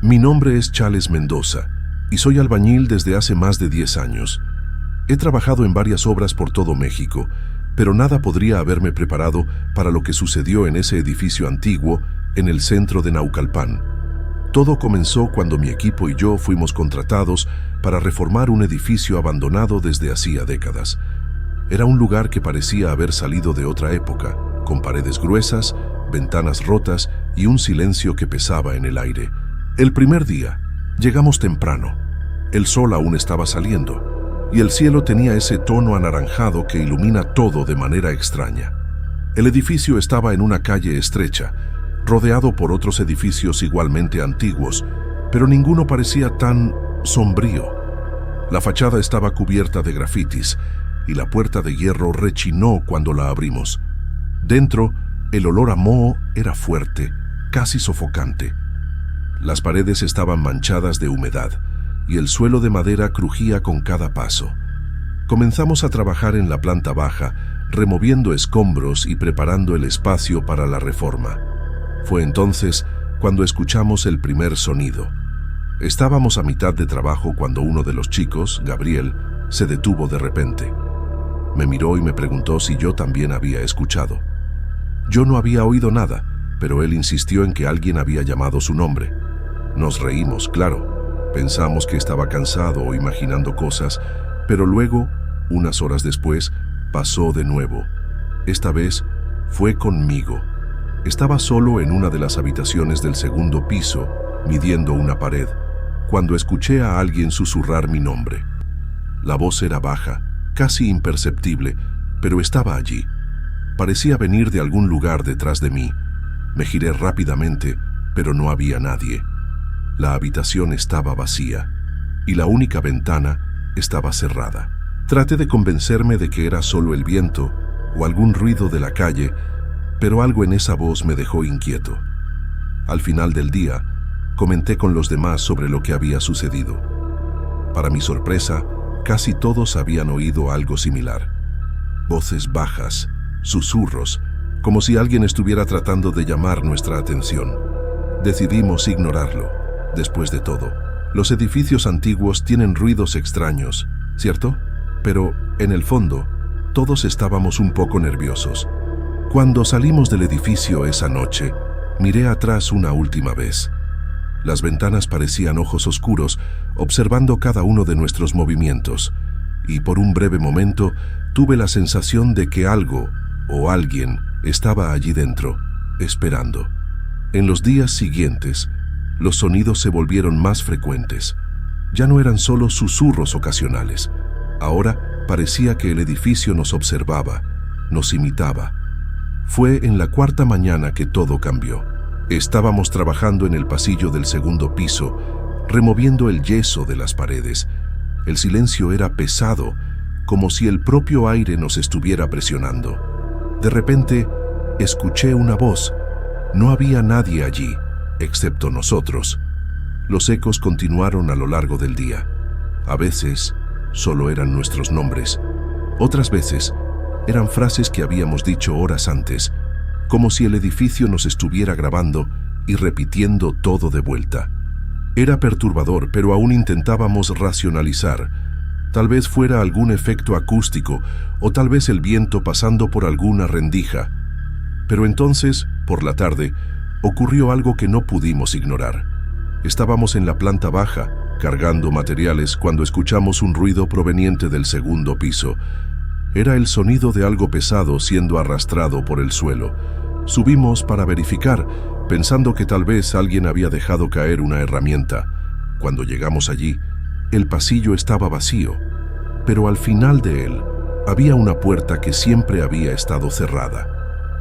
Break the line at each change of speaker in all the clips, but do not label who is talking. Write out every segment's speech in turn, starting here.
Mi nombre es Chales Mendoza y soy albañil desde hace más de 10 años. He trabajado en varias obras por todo México, pero nada podría haberme preparado para lo que sucedió en ese edificio antiguo en el centro de Naucalpan. Todo comenzó cuando mi equipo y yo fuimos contratados para reformar un edificio abandonado desde hacía décadas. Era un lugar que parecía haber salido de otra época, con paredes gruesas, ventanas rotas y un silencio que pesaba en el aire. El primer día, llegamos temprano. El sol aún estaba saliendo, y el cielo tenía ese tono anaranjado que ilumina todo de manera extraña. El edificio estaba en una calle estrecha, rodeado por otros edificios igualmente antiguos, pero ninguno parecía tan sombrío. La fachada estaba cubierta de grafitis, y la puerta de hierro rechinó cuando la abrimos. Dentro, el olor a moho era fuerte, casi sofocante. Las paredes estaban manchadas de humedad, y el suelo de madera crujía con cada paso. Comenzamos a trabajar en la planta baja, removiendo escombros y preparando el espacio para la reforma. Fue entonces cuando escuchamos el primer sonido. Estábamos a mitad de trabajo cuando uno de los chicos, Gabriel, se detuvo de repente. Me miró y me preguntó si yo también había escuchado. Yo no había oído nada, pero él insistió en que alguien había llamado su nombre. Nos reímos, claro. Pensamos que estaba cansado o imaginando cosas, pero luego, unas horas después, pasó de nuevo. Esta vez fue conmigo. Estaba solo en una de las habitaciones del segundo piso, midiendo una pared, cuando escuché a alguien susurrar mi nombre. La voz era baja, casi imperceptible, pero estaba allí. Parecía venir de algún lugar detrás de mí. Me giré rápidamente, pero no había nadie. La habitación estaba vacía, y la única ventana estaba cerrada. Traté de convencerme de que era solo el viento o algún ruido de la calle, pero algo en esa voz me dejó inquieto. Al final del día, comenté con los demás sobre lo que había sucedido. Para mi sorpresa, casi todos habían oído algo similar. Voces bajas, susurros, como si alguien estuviera tratando de llamar nuestra atención. Decidimos ignorarlo. Después de todo, los edificios antiguos tienen ruidos extraños, ¿cierto? Pero, en el fondo, todos estábamos un poco nerviosos. Cuando salimos del edificio esa noche, miré atrás una última vez. Las ventanas parecían ojos oscuros, observando cada uno de nuestros movimientos, y por un breve momento tuve la sensación de que algo o alguien estaba allí dentro, esperando. En los días siguientes, los sonidos se volvieron más frecuentes. Ya no eran solo susurros ocasionales. Ahora parecía que el edificio nos observaba, nos imitaba. Fue en la cuarta mañana que todo cambió. Estábamos trabajando en el pasillo del segundo piso, removiendo el yeso de las paredes. El silencio era pesado, como si el propio aire nos estuviera presionando. De repente, escuché una voz. No había nadie allí, excepto nosotros. Los ecos continuaron a lo largo del día. A veces, solo eran nuestros nombres. Otras veces, eran frases que habíamos dicho horas antes, como si el edificio nos estuviera grabando y repitiendo todo de vuelta. Era perturbador, pero aún intentábamos racionalizar. Tal vez fuera algún efecto acústico o tal vez el viento pasando por alguna rendija. Pero entonces, por la tarde, ocurrió algo que no pudimos ignorar. Estábamos en la planta baja, cargando materiales, cuando escuchamos un ruido proveniente del segundo piso. Era el sonido de algo pesado siendo arrastrado por el suelo. Subimos para verificar, pensando que tal vez alguien había dejado caer una herramienta. Cuando llegamos allí, el pasillo estaba vacío, pero al final de él había una puerta que siempre había estado cerrada.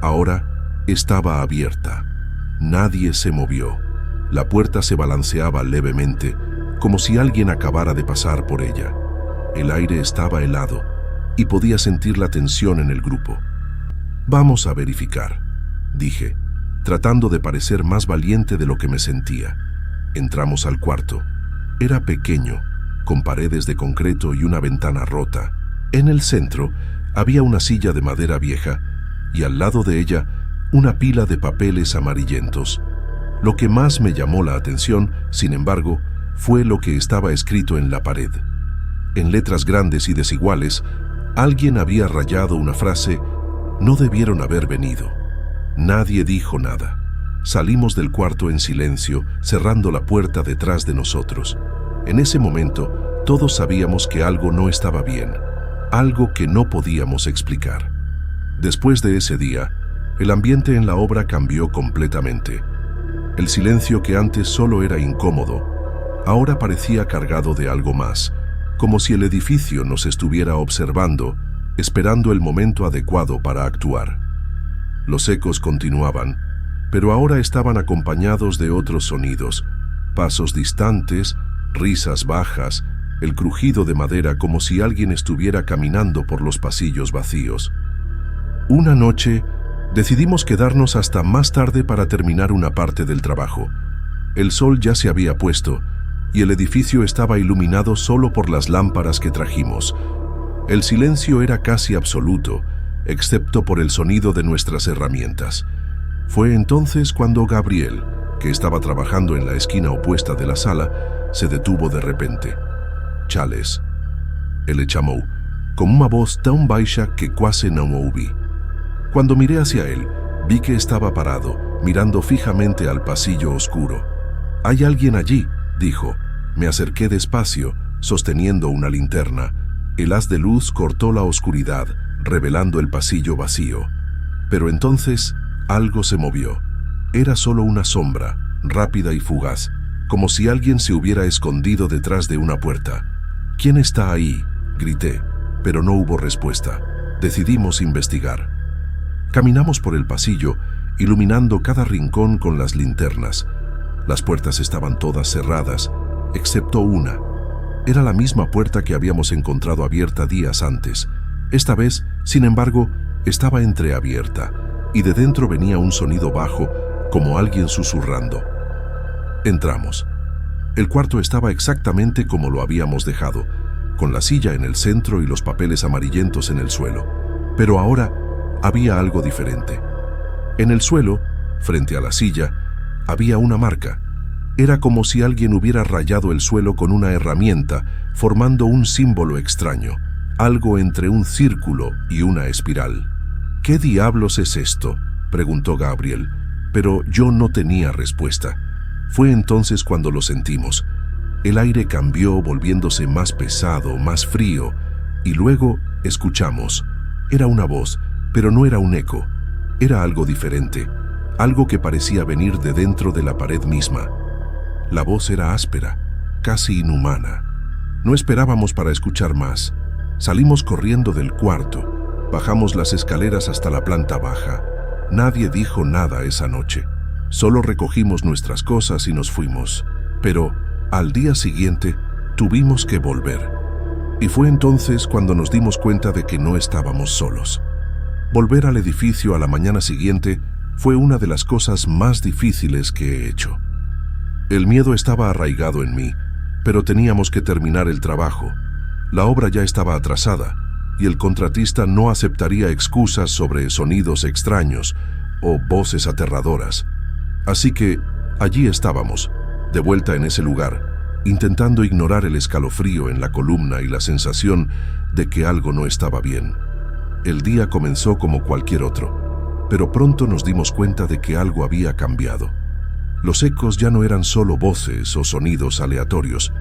Ahora estaba abierta. Nadie se movió. La puerta se balanceaba levemente, como si alguien acabara de pasar por ella. El aire estaba helado y podía sentir la tensión en el grupo. «Vamos a verificar», dije, tratando de parecer más valiente de lo que me sentía. Entramos al cuarto. Era pequeño, con paredes de concreto y una ventana rota. En el centro había una silla de madera vieja y al lado de ella una pila de papeles amarillentos. Lo que más me llamó la atención, sin embargo, fue lo que estaba escrito en la pared. En letras grandes y desiguales, alguien había rayado una frase: no debieron haber venido. Nadie dijo nada. Salimos del cuarto en silencio, cerrando la puerta detrás de nosotros. En ese momento, todos sabíamos que algo no estaba bien, algo que no podíamos explicar. Después de ese día, el ambiente en la obra cambió completamente. El silencio que antes solo era incómodo, ahora parecía cargado de algo más, como si el edificio nos estuviera observando, esperando el momento adecuado para actuar. Los ecos continuaban, pero ahora estaban acompañados de otros sonidos: pasos distantes, risas bajas, el crujido de madera, como si alguien estuviera caminando por los pasillos vacíos. Una noche, decidimos quedarnos hasta más tarde para terminar una parte del trabajo. El sol ya se había puesto y el edificio estaba iluminado solo por las lámparas que trajimos. El silencio era casi absoluto, excepto por el sonido de nuestras herramientas. Fue entonces cuando Gabriel, que estaba trabajando en la esquina opuesta de la sala, se detuvo de repente. «Chales», ele chamó, con una voz tan baja que casi no ouvi. Cuando miré hacia él, vi que estaba parado, mirando fijamente al pasillo oscuro. «Hay alguien allí», dijo. Me acerqué despacio, sosteniendo una linterna. El haz de luz cortó la oscuridad, revelando el pasillo vacío. Pero entonces, algo se movió. Era solo una sombra, rápida y fugaz, como si alguien se hubiera escondido detrás de una puerta. «¿Quién está ahí?», grité, pero no hubo respuesta. Decidimos investigar. Caminamos por el pasillo, iluminando cada rincón con las linternas. Las puertas estaban todas cerradas, excepto una. Era la misma puerta que habíamos encontrado abierta días antes. Esta vez, sin embargo, estaba entreabierta, y de dentro venía un sonido bajo, como alguien susurrando. Entramos. El cuarto estaba exactamente como lo habíamos dejado, con la silla en el centro y los papeles amarillentos en el suelo. Pero ahora había algo diferente. En el suelo, frente a la silla, había una marca. Era como si alguien hubiera rayado el suelo con una herramienta, formando un símbolo extraño, algo entre un círculo y una espiral. «¿Qué diablos es esto?», preguntó Gabriel, pero yo no tenía respuesta. Fue entonces cuando lo sentimos. El aire cambió, volviéndose más pesado, más frío, y luego escuchamos. Era una voz, pero no era un eco. Era algo diferente, algo que parecía venir de dentro de la pared misma. La voz era áspera, casi inhumana. No esperábamos para escuchar más. Salimos corriendo del cuarto, bajamos las escaleras hasta la planta baja. Nadie dijo nada esa noche. Solo recogimos nuestras cosas y nos fuimos. Pero al día siguiente tuvimos que volver. Y fue entonces cuando nos dimos cuenta de que no estábamos solos. Volver al edificio a la mañana siguiente fue una de las cosas más difíciles que he hecho. El miedo estaba arraigado en mí, pero teníamos que terminar el trabajo. La obra ya estaba atrasada, y el contratista no aceptaría excusas sobre sonidos extraños o voces aterradoras. Así que allí estábamos, de vuelta en ese lugar, intentando ignorar el escalofrío en la columna y la sensación de que algo no estaba bien. El día comenzó como cualquier otro, pero pronto nos dimos cuenta de que algo había cambiado. Los ecos ya no eran solo voces o sonidos aleatorios.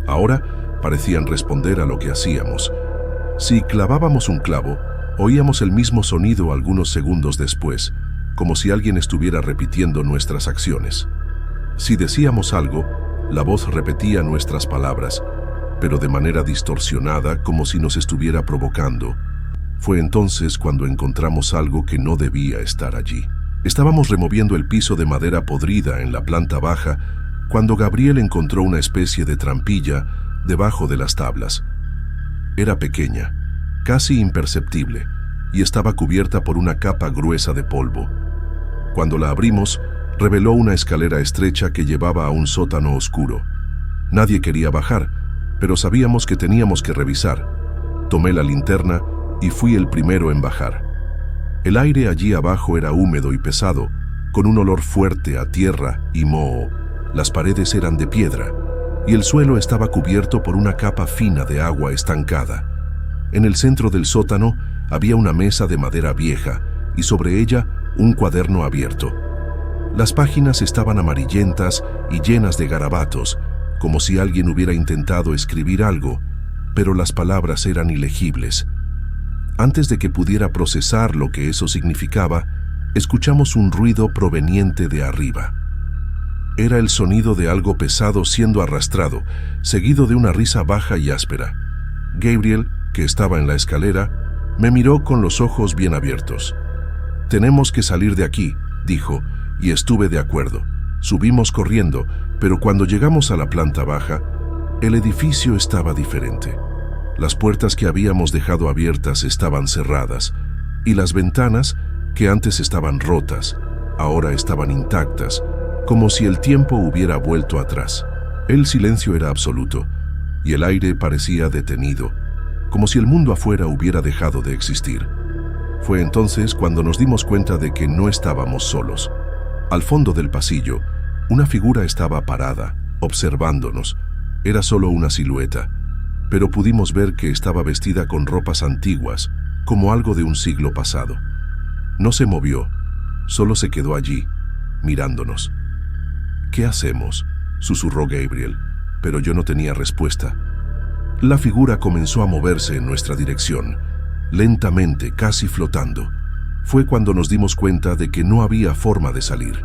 Ahora parecían responder a lo que hacíamos. Si clavábamos un clavo, oíamos el mismo sonido algunos segundos después, como si alguien estuviera repitiendo nuestras acciones. Si decíamos algo, la voz repetía nuestras palabras, pero de manera distorsionada, como si nos estuviera provocando. Fue entonces cuando encontramos algo que no debía estar allí. Estábamos removiendo el piso de madera podrida en la planta baja cuando Gabriel encontró una especie de trampilla debajo de las tablas. Era pequeña, casi imperceptible, y estaba cubierta por una capa gruesa de polvo. Cuando la abrimos, reveló una escalera estrecha que llevaba a un sótano oscuro. Nadie quería bajar, pero sabíamos que teníamos que revisar. Tomé la linterna y fui el primero en bajar. El aire allí abajo era húmedo y pesado, con un olor fuerte a tierra y moho. Las paredes eran de piedra y el suelo estaba cubierto por una capa fina de agua estancada. En el centro del sótano había una mesa de madera vieja y sobre ella un cuaderno abierto. Las páginas estaban amarillentas y llenas de garabatos, como si alguien hubiera intentado escribir algo, pero las palabras eran ilegibles. Antes de que pudiera procesar lo que eso significaba, escuchamos un ruido proveniente de arriba. Era el sonido de algo pesado siendo arrastrado, seguido de una risa baja y áspera. Gabriel, que estaba en la escalera, me miró con los ojos bien abiertos. «Tenemos que salir de aquí», dijo, y estuve de acuerdo. Subimos corriendo, pero cuando llegamos a la planta baja, el edificio estaba diferente. Las puertas que habíamos dejado abiertas estaban cerradas, y las ventanas, que antes estaban rotas, ahora estaban intactas, como si el tiempo hubiera vuelto atrás. El silencio era absoluto, y el aire parecía detenido, como si el mundo afuera hubiera dejado de existir. Fue entonces cuando nos dimos cuenta de que no estábamos solos. Al fondo del pasillo, una figura estaba parada, observándonos. Era solo una silueta, pero pudimos ver que estaba vestida con ropas antiguas, como algo de un siglo pasado. No se movió, solo se quedó allí, mirándonos. «¿Qué hacemos?», susurró Gabriel, pero yo no tenía respuesta. La figura comenzó a moverse en nuestra dirección, lentamente, casi flotando. Fue cuando nos dimos cuenta de que no había forma de salir.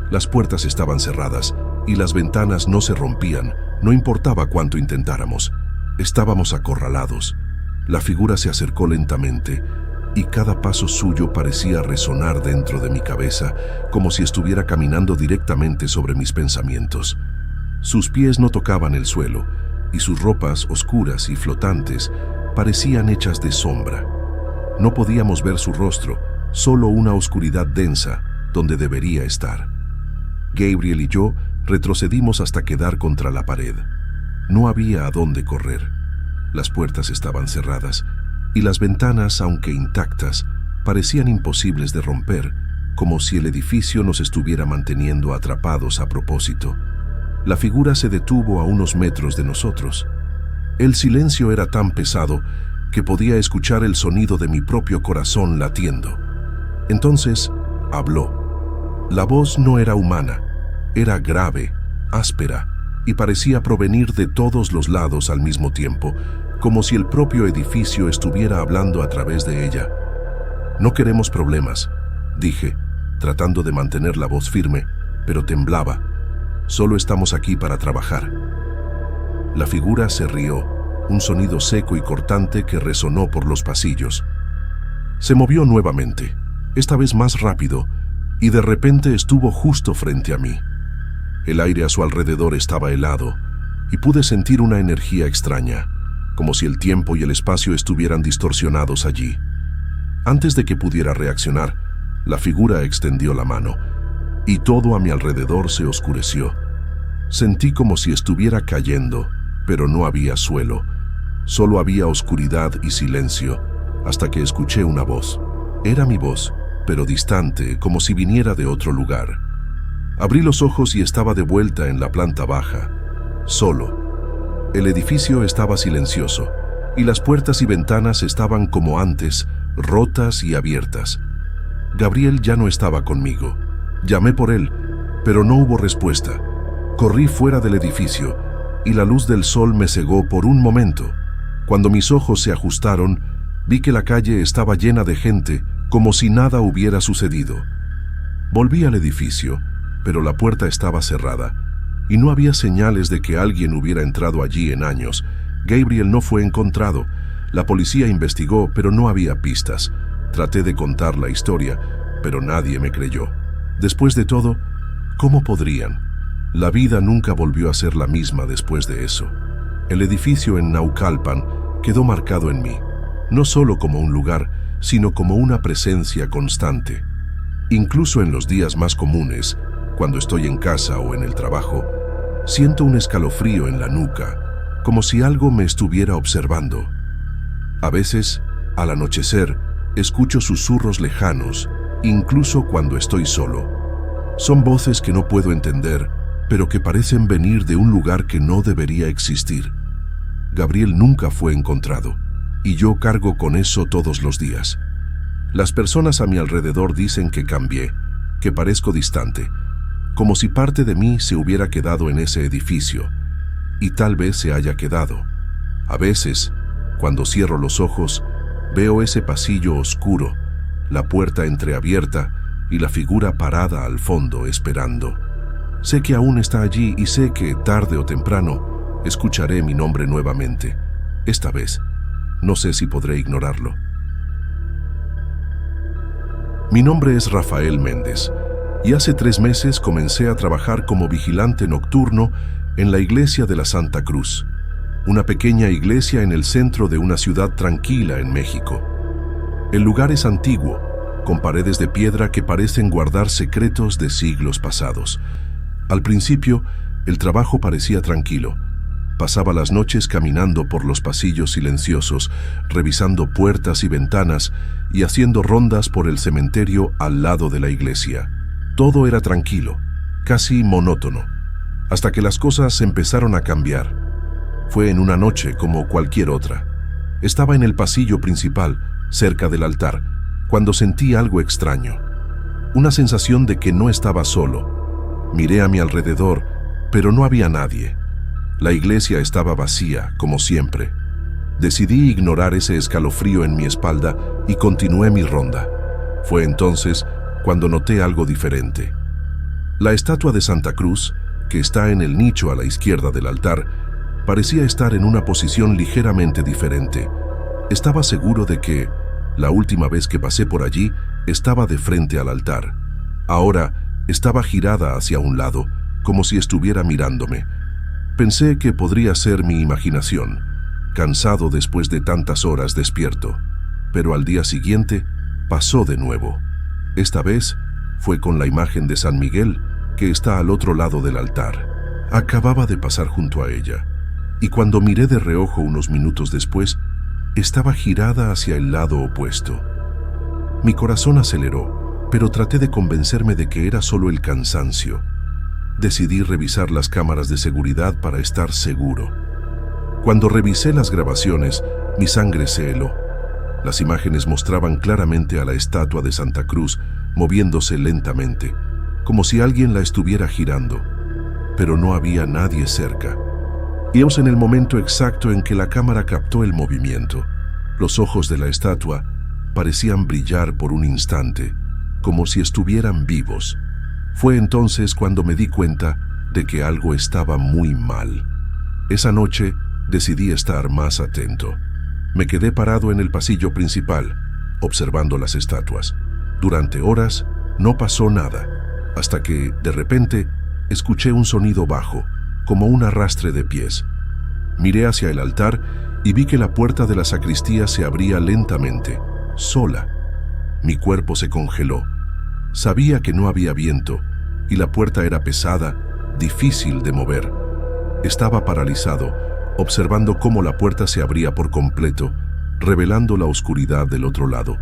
Las puertas estaban cerradas y las ventanas no se rompían, no importaba cuánto intentáramos. Estábamos acorralados. La figura se acercó lentamente y cada paso suyo parecía resonar dentro de mi cabeza, como si estuviera caminando directamente sobre mis pensamientos. Sus pies no tocaban el suelo y sus ropas oscuras y flotantes parecían hechas de sombra. No podíamos ver su rostro, solo una oscuridad densa donde debería estar. Gabriel y yo retrocedimos hasta quedar contra la pared. No había a dónde correr. Las puertas estaban cerradas y las ventanas, aunque intactas, parecían imposibles de romper, como si el edificio nos estuviera manteniendo atrapados a propósito. La figura se detuvo a unos metros de nosotros. El silencio era tan pesado que podía escuchar el sonido de mi propio corazón latiendo. Entonces, habló. La voz no era humana, era grave, áspera, y parecía provenir de todos los lados al mismo tiempo, como si el propio edificio estuviera hablando a través de ella. «No queremos problemas», dije, tratando de mantener la voz firme, pero temblaba. «Solo estamos aquí para trabajar». La figura se rió, un sonido seco y cortante que resonó por los pasillos. Se movió nuevamente, esta vez más rápido, y de repente estuvo justo frente a mí. El aire a su alrededor estaba helado, y pude sentir una energía extraña, como si el tiempo y el espacio estuvieran distorsionados allí. Antes de que pudiera reaccionar, la figura extendió la mano, y todo a mi alrededor se oscureció. Sentí como si estuviera cayendo, pero no había suelo. Solo había oscuridad y silencio, hasta que escuché una voz. Era mi voz, pero distante, como si viniera de otro lugar. Abrí los ojos y estaba de vuelta en la planta baja, solo. El edificio estaba silencioso, y las puertas y ventanas estaban como antes, rotas y abiertas. Gabriel ya no estaba conmigo. Llamé por él, pero no hubo respuesta. Corrí fuera del edificio, y la luz del sol me cegó por un momento. Cuando mis ojos se ajustaron, vi que la calle estaba llena de gente, como si nada hubiera sucedido. Volví al edificio, pero la puerta estaba cerrada, y no había señales de que alguien hubiera entrado allí en años. Gabriel no fue encontrado. La policía investigó, pero no había pistas. Traté de contar la historia, pero nadie me creyó. Después de todo, ¿cómo podrían? La vida nunca volvió a ser la misma después de eso. El edificio en Naucalpan quedó marcado en mí, no solo como un lugar, sino como una presencia constante. Incluso en los días más comunes, cuando estoy en casa o en el trabajo, siento un escalofrío en la nuca, como si algo me estuviera observando. A veces, al anochecer, escucho susurros lejanos, incluso cuando estoy solo. Son voces que no puedo entender, pero que parecen venir de un lugar que no debería existir. Gabriel nunca fue encontrado, y yo cargo con eso todos los días. Las personas a mi alrededor dicen que cambié, que parezco distante, como si parte de mí se hubiera quedado en ese edificio, y tal vez se haya quedado. A veces, cuando cierro los ojos, veo ese pasillo oscuro, la puerta entreabierta y la figura parada al fondo esperando. Sé que aún está allí y sé que, tarde o temprano, escucharé mi nombre nuevamente. Esta vez, no sé si podré ignorarlo. Mi nombre es Rafael Méndez, y hace 3 meses comencé a trabajar como vigilante nocturno en la iglesia de la Santa Cruz, una pequeña iglesia en el centro de una ciudad tranquila en México. El lugar es antiguo, con paredes de piedra que parecen guardar secretos de siglos pasados. Al principio, el trabajo parecía tranquilo. Pasaba las noches caminando por los pasillos silenciosos, revisando puertas y ventanas y haciendo rondas por el cementerio al lado de la iglesia. Todo era tranquilo, casi monótono, hasta que las cosas empezaron a cambiar. Fue en una noche como cualquier otra. Estaba en el pasillo principal, cerca del altar, cuando sentí algo extraño. Una sensación de que no estaba solo. Miré a mi alrededor, pero no había nadie. La iglesia estaba vacía, como siempre. Decidí ignorar ese escalofrío en mi espalda y continué mi ronda. Fue entonces cuando noté algo diferente. La estatua de Santa Cruz, que está en el nicho a la izquierda del altar, parecía estar en una posición ligeramente diferente. Estaba seguro de que, la última vez que pasé por allí, estaba de frente al altar. Ahora estaba girada hacia un lado, como si estuviera mirándome. Pensé que podría ser mi imaginación, cansado después de tantas horas despierto. Pero al día siguiente, pasó de nuevo. Esta vez fue con la imagen de San Miguel, que está al otro lado del altar. Acababa de pasar junto a ella, y cuando miré de reojo unos minutos después, estaba girada hacia el lado opuesto. Mi corazón aceleró, pero traté de convencerme de que era solo el cansancio. Decidí revisar las cámaras de seguridad para estar seguro. Cuando revisé las grabaciones, mi sangre se heló. Las imágenes mostraban claramente a la estatua de Santa Cruz moviéndose lentamente, como si alguien la estuviera girando, pero no había nadie cerca. Íbamos en el momento exacto en que la cámara captó el movimiento. Los ojos de la estatua parecían brillar por un instante, como si estuvieran vivos. Fue entonces cuando me di cuenta de que algo estaba muy mal. Esa noche decidí estar más atento. Me quedé parado en el pasillo principal, observando las estatuas. Durante horas no pasó nada, hasta que, de repente, escuché un sonido bajo, como un arrastre de pies. Miré hacia el altar y vi que la puerta de la sacristía se abría lentamente, sola. Mi cuerpo se congeló. Sabía que no había viento, y la puerta era pesada, difícil de mover. Estaba paralizado, observando cómo la puerta se abría por completo, revelando la oscuridad del otro lado.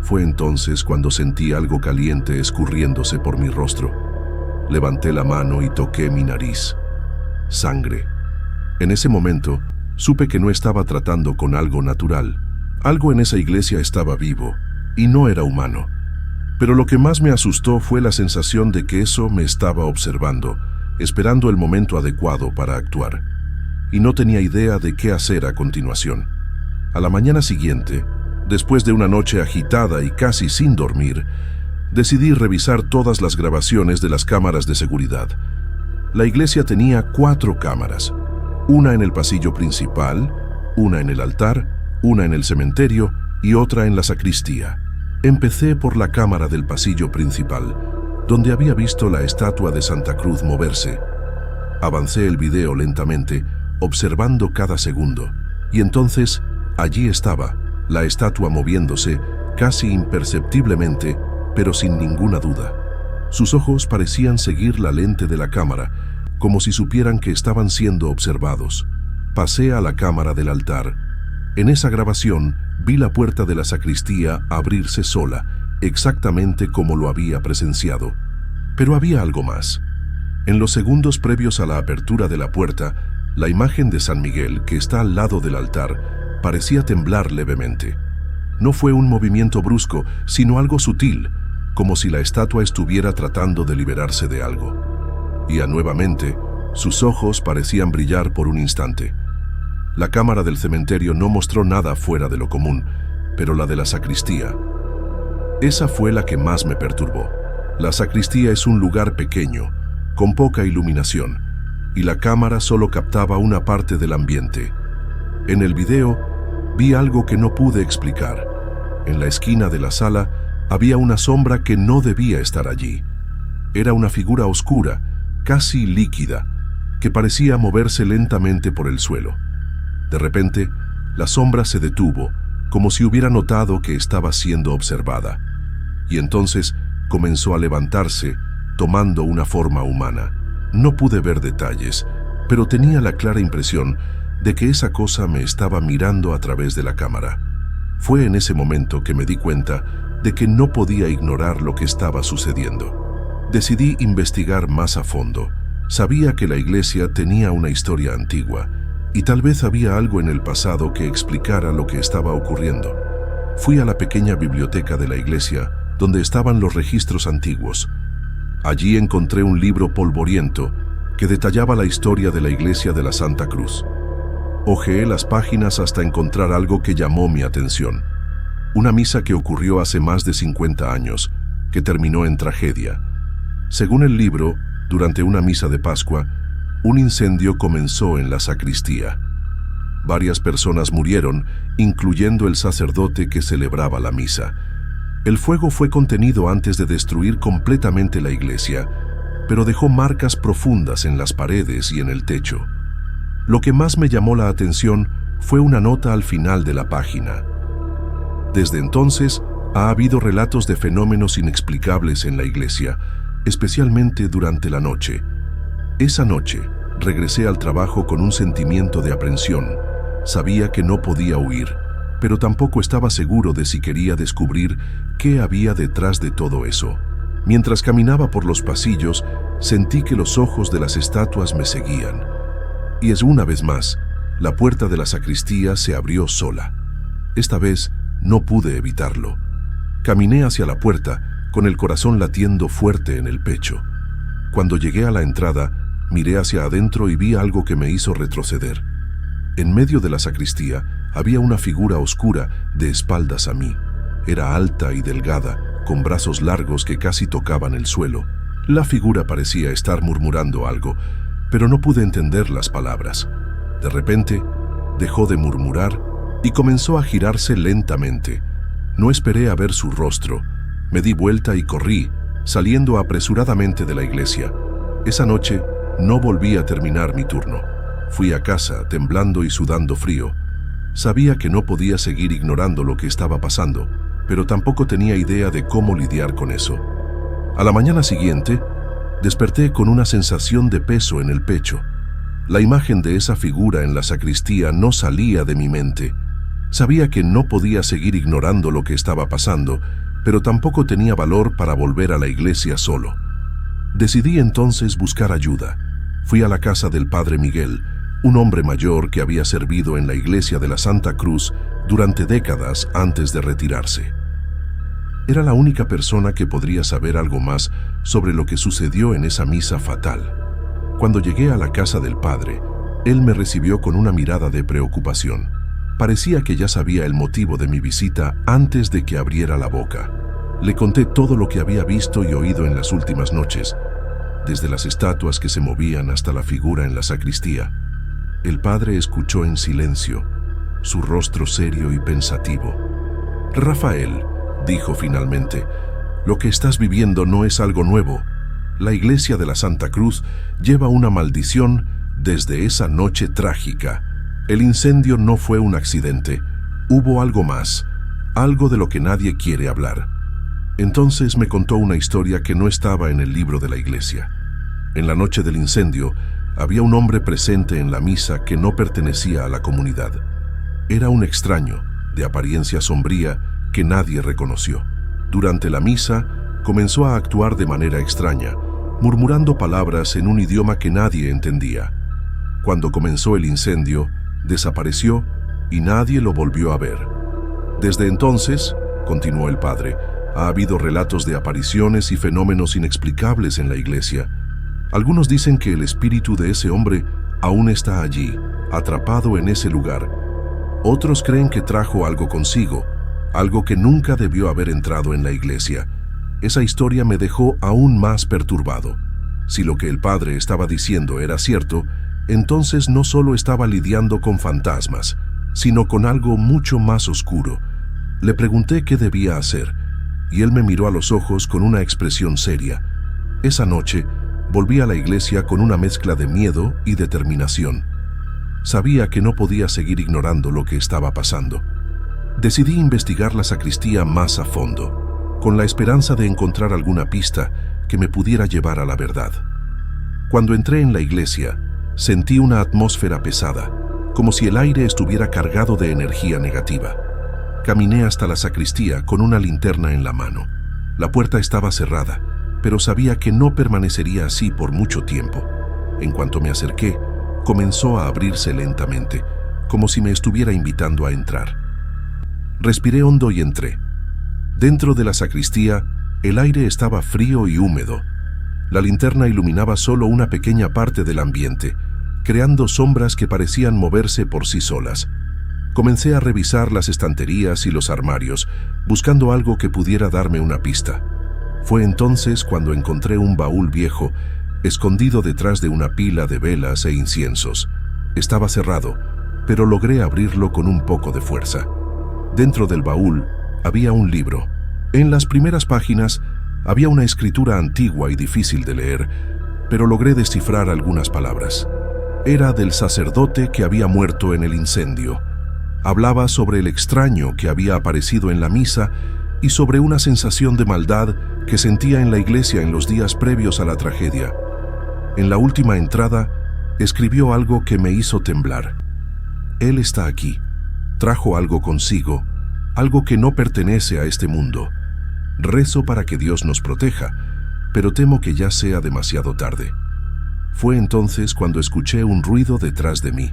Fue entonces cuando sentí algo caliente escurriéndose por mi rostro. Levanté la mano y toqué mi nariz. Sangre. En ese momento, supe que no estaba tratando con algo natural. Algo en esa iglesia estaba vivo, y no era humano. Pero lo que más me asustó fue la sensación de que eso me estaba observando, esperando el momento adecuado para actuar. Y no tenía idea de qué hacer a continuación. A la mañana siguiente, después de una noche agitada y casi sin dormir, decidí revisar todas las grabaciones de las cámaras de seguridad. La iglesia tenía 4 cámaras, una en el pasillo principal, una en el altar, una en el cementerio y otra en la sacristía. Empecé por la cámara del pasillo principal, donde había visto la estatua de Santa Cruz moverse. Avancé el video lentamente, observando cada segundo, y entonces allí estaba, la estatua moviéndose, casi imperceptiblemente, pero sin ninguna duda. Sus ojos parecían seguir la lente de la cámara, como si supieran que estaban siendo observados. Pasé a la cámara del altar. En esa grabación vi la puerta de la sacristía abrirse sola, exactamente como lo había presenciado. Pero había algo más. En los segundos previos a la apertura de la puerta, la imagen de San Miguel, que está al lado del altar, parecía temblar levemente. No fue un movimiento brusco, sino algo sutil, como si la estatua estuviera tratando de liberarse de algo. Y nuevamente, sus ojos parecían brillar por un instante. La cámara del cementerio no mostró nada fuera de lo común, pero la de la sacristía. Esa fue la que más me perturbó. La sacristía es un lugar pequeño, con poca iluminación, y la cámara solo captaba una parte del ambiente. En el video, vi algo que no pude explicar. En la esquina de la sala había una sombra que no debía estar allí. Era una figura oscura, casi líquida, que parecía moverse lentamente por el suelo. De repente, la sombra se detuvo, como si hubiera notado que estaba siendo observada. Y entonces comenzó a levantarse, tomando una forma humana. No pude ver detalles, pero tenía la clara impresión de que esa cosa me estaba mirando a través de la cámara. Fue en ese momento que me di cuenta de que no podía ignorar lo que estaba sucediendo. Decidí investigar más a fondo. Sabía que la iglesia tenía una historia antigua, y tal vez había algo en el pasado que explicara lo que estaba ocurriendo. Fui a la pequeña biblioteca de la iglesia, donde estaban los registros antiguos. Allí encontré un libro polvoriento que detallaba la historia de la iglesia de la Santa Cruz. Hojeé las páginas hasta encontrar algo que llamó mi atención. Una misa que ocurrió hace más de 50 años, que terminó en tragedia. Según el libro, durante una misa de Pascua, un incendio comenzó en la sacristía. Varias personas murieron, incluyendo el sacerdote que celebraba la misa. El fuego fue contenido antes de destruir completamente la iglesia, pero dejó marcas profundas en las paredes y en el techo. Lo que más me llamó la atención fue una nota al final de la página. Desde entonces, ha habido relatos de fenómenos inexplicables en la iglesia, especialmente durante la noche. Esa noche, regresé al trabajo con un sentimiento de aprensión. Sabía que no podía huir, pero tampoco estaba seguro de si quería descubrir qué había detrás de todo eso. Mientras caminaba por los pasillos, sentí que los ojos de las estatuas me seguían. Y una vez más, la puerta de la sacristía se abrió sola. Esta vez no pude evitarlo. Caminé hacia la puerta, con el corazón latiendo fuerte en el pecho. Cuando llegué a la entrada, miré hacia adentro y vi algo que me hizo retroceder. En medio de la sacristía había una figura oscura de espaldas a mí. Era alta y delgada, con brazos largos que casi tocaban el suelo. La figura parecía estar murmurando algo, pero no pude entender las palabras. De repente, dejó de murmurar y comenzó a girarse lentamente. No esperé a ver su rostro. Me di vuelta y corrí, saliendo apresuradamente de la iglesia. Esa noche no volví a terminar mi turno. Fui a casa, temblando y sudando frío. Sabía que no podía seguir ignorando lo que estaba pasando, pero tampoco tenía idea de cómo lidiar con eso. A la mañana siguiente, desperté con una sensación de peso en el pecho. La imagen de esa figura en la sacristía no salía de mi mente. Sabía que no podía seguir ignorando lo que estaba pasando, pero tampoco tenía valor para volver a la iglesia solo. Decidí entonces buscar ayuda. Fui a la casa del padre Miguel, un hombre mayor que había servido en la iglesia de la Santa Cruz durante décadas antes de retirarse. Era la única persona que podría saber algo más sobre lo que sucedió en esa misa fatal. Cuando llegué a la casa del padre, él me recibió con una mirada de preocupación. Parecía que ya sabía el motivo de mi visita antes de que abriera la boca. Le conté todo lo que había visto y oído en las últimas noches, desde las estatuas que se movían hasta la figura en la sacristía. El padre escuchó en silencio, su rostro serio y pensativo. «Rafael», dijo finalmente, «lo que estás viviendo no es algo nuevo. La iglesia de la Santa Cruz lleva una maldición desde esa noche trágica. El incendio no fue un accidente. Hubo algo más, algo de lo que nadie quiere hablar». Entonces me contó una historia que no estaba en el libro de la iglesia. En la noche del incendio, había un hombre presente en la misa que no pertenecía a la comunidad. Era un extraño, de apariencia sombría, que nadie reconoció. Durante la misa, comenzó a actuar de manera extraña, murmurando palabras en un idioma que nadie entendía. Cuando comenzó el incendio, desapareció y nadie lo volvió a ver. Desde entonces, continuó el padre, ha habido relatos de apariciones y fenómenos inexplicables en la iglesia. Algunos dicen que el espíritu de ese hombre aún está allí, atrapado en ese lugar. Otros creen que trajo algo consigo, algo que nunca debió haber entrado en la iglesia. Esa historia me dejó aún más perturbado. Si lo que el padre estaba diciendo era cierto, entonces no solo estaba lidiando con fantasmas, sino con algo mucho más oscuro. Le pregunté qué debía hacer, y él me miró a los ojos con una expresión seria. Esa noche, volví a la iglesia con una mezcla de miedo y determinación. Sabía que no podía seguir ignorando lo que estaba pasando. Decidí investigar la sacristía más a fondo, con la esperanza de encontrar alguna pista que me pudiera llevar a la verdad. Cuando entré en la iglesia, sentí una atmósfera pesada, como si el aire estuviera cargado de energía negativa. Caminé hasta la sacristía con una linterna en la mano. La puerta estaba cerrada, pero sabía que no permanecería así por mucho tiempo. En cuanto me acerqué, comenzó a abrirse lentamente, como si me estuviera invitando a entrar. Respiré hondo y entré. Dentro de la sacristía, el aire estaba frío y húmedo. La linterna iluminaba solo una pequeña parte del ambiente, creando sombras que parecían moverse por sí solas. Comencé a revisar las estanterías y los armarios, buscando algo que pudiera darme una pista. Fue entonces cuando encontré un baúl viejo, escondido detrás de una pila de velas e inciensos. Estaba cerrado, pero logré abrirlo con un poco de fuerza. Dentro del baúl había un libro. En las primeras páginas había una escritura antigua y difícil de leer, pero logré descifrar algunas palabras. Era del sacerdote que había muerto en el incendio. Hablaba sobre el extraño que había aparecido en la misa y sobre una sensación de maldad que sentía en la iglesia en los días previos a la tragedia. En la última entrada, escribió algo que me hizo temblar. Él está aquí. Trajo algo consigo, algo que no pertenece a este mundo. Rezo para que Dios nos proteja, pero temo que ya sea demasiado tarde. Fue entonces cuando escuché un ruido detrás de mí.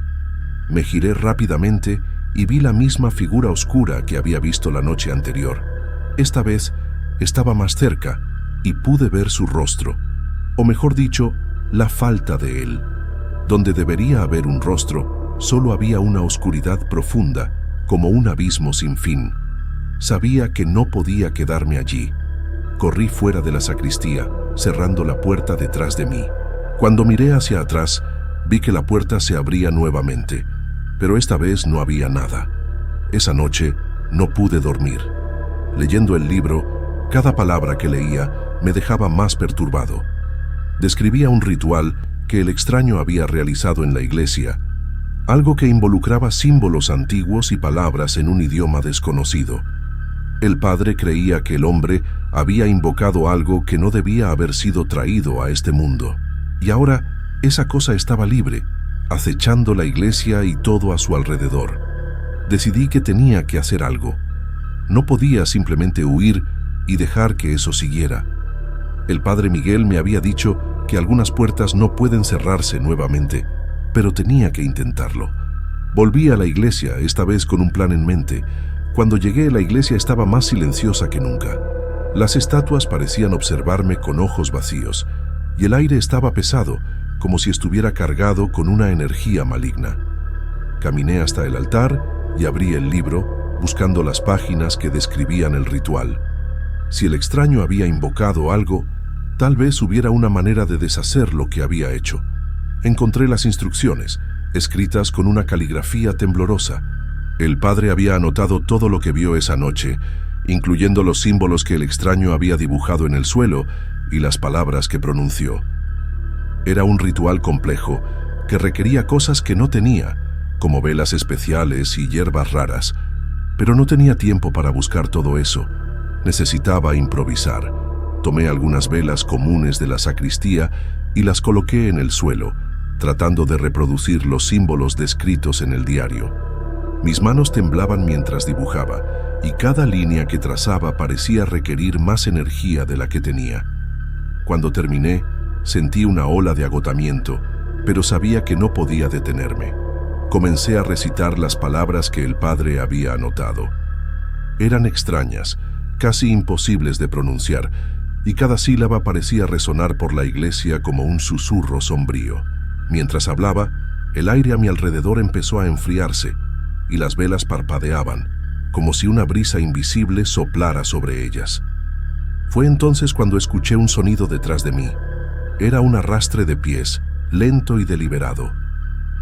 Me giré rápidamente y vi la misma figura oscura que había visto la noche anterior. Esta vez estaba más cerca y pude ver su rostro, o mejor dicho, la falta de él. Donde debería haber un rostro, solo había una oscuridad profunda, como un abismo sin fin. Sabía que no podía quedarme allí. Corrí fuera de la sacristía, cerrando la puerta detrás de mí. Cuando miré hacia atrás, vi que la puerta se abría nuevamente, pero esta vez no había nada. Esa noche no pude dormir. Leyendo el libro, cada palabra que leía me dejaba más perturbado. Describía un ritual que el extraño había realizado en la iglesia, algo que involucraba símbolos antiguos y palabras en un idioma desconocido. El padre creía que el hombre había invocado algo que no debía haber sido traído a este mundo, y ahora esa cosa estaba libre, acechando la iglesia y todo a su alrededor. Decidí que tenía que hacer algo. No podía simplemente huir y dejar que eso siguiera. El padre Miguel me había dicho que algunas puertas no pueden cerrarse nuevamente, pero tenía que intentarlo. Volví a la iglesia, esta vez con un plan en mente. Cuando llegué, la iglesia estaba más silenciosa que nunca. Las estatuas parecían observarme con ojos vacíos, y el aire estaba pesado, como si estuviera cargado con una energía maligna. Caminé hasta el altar y abrí el libro, buscando las páginas que describían el ritual. Si el extraño había invocado algo, tal vez hubiera una manera de deshacer lo que había hecho. Encontré las instrucciones, escritas con una caligrafía temblorosa. El padre había anotado todo lo que vio esa noche, incluyendo los símbolos que el extraño había dibujado en el suelo y las palabras que pronunció. Era un ritual complejo que requería cosas que no tenía, como velas especiales y hierbas raras, pero no tenía tiempo para buscar todo eso. Necesitaba improvisar. Tomé algunas velas comunes de la sacristía y las coloqué en el suelo, tratando de reproducir los símbolos descritos en el diario. Mis manos temblaban mientras dibujaba, y cada línea que trazaba parecía requerir más energía de la que tenía. Cuando terminé, Sentí una ola de agotamiento, pero sabía que no podía detenerme. Comencé a recitar las palabras que el padre había anotado. Eran extrañas, casi imposibles de pronunciar, y cada sílaba parecía resonar por la iglesia como un susurro sombrío. Mientras hablaba, el aire a mi alrededor empezó a enfriarse, y las velas parpadeaban, como si una brisa invisible soplara sobre ellas. Fue entonces cuando escuché un sonido detrás de mí. Era un arrastre de pies, lento y deliberado.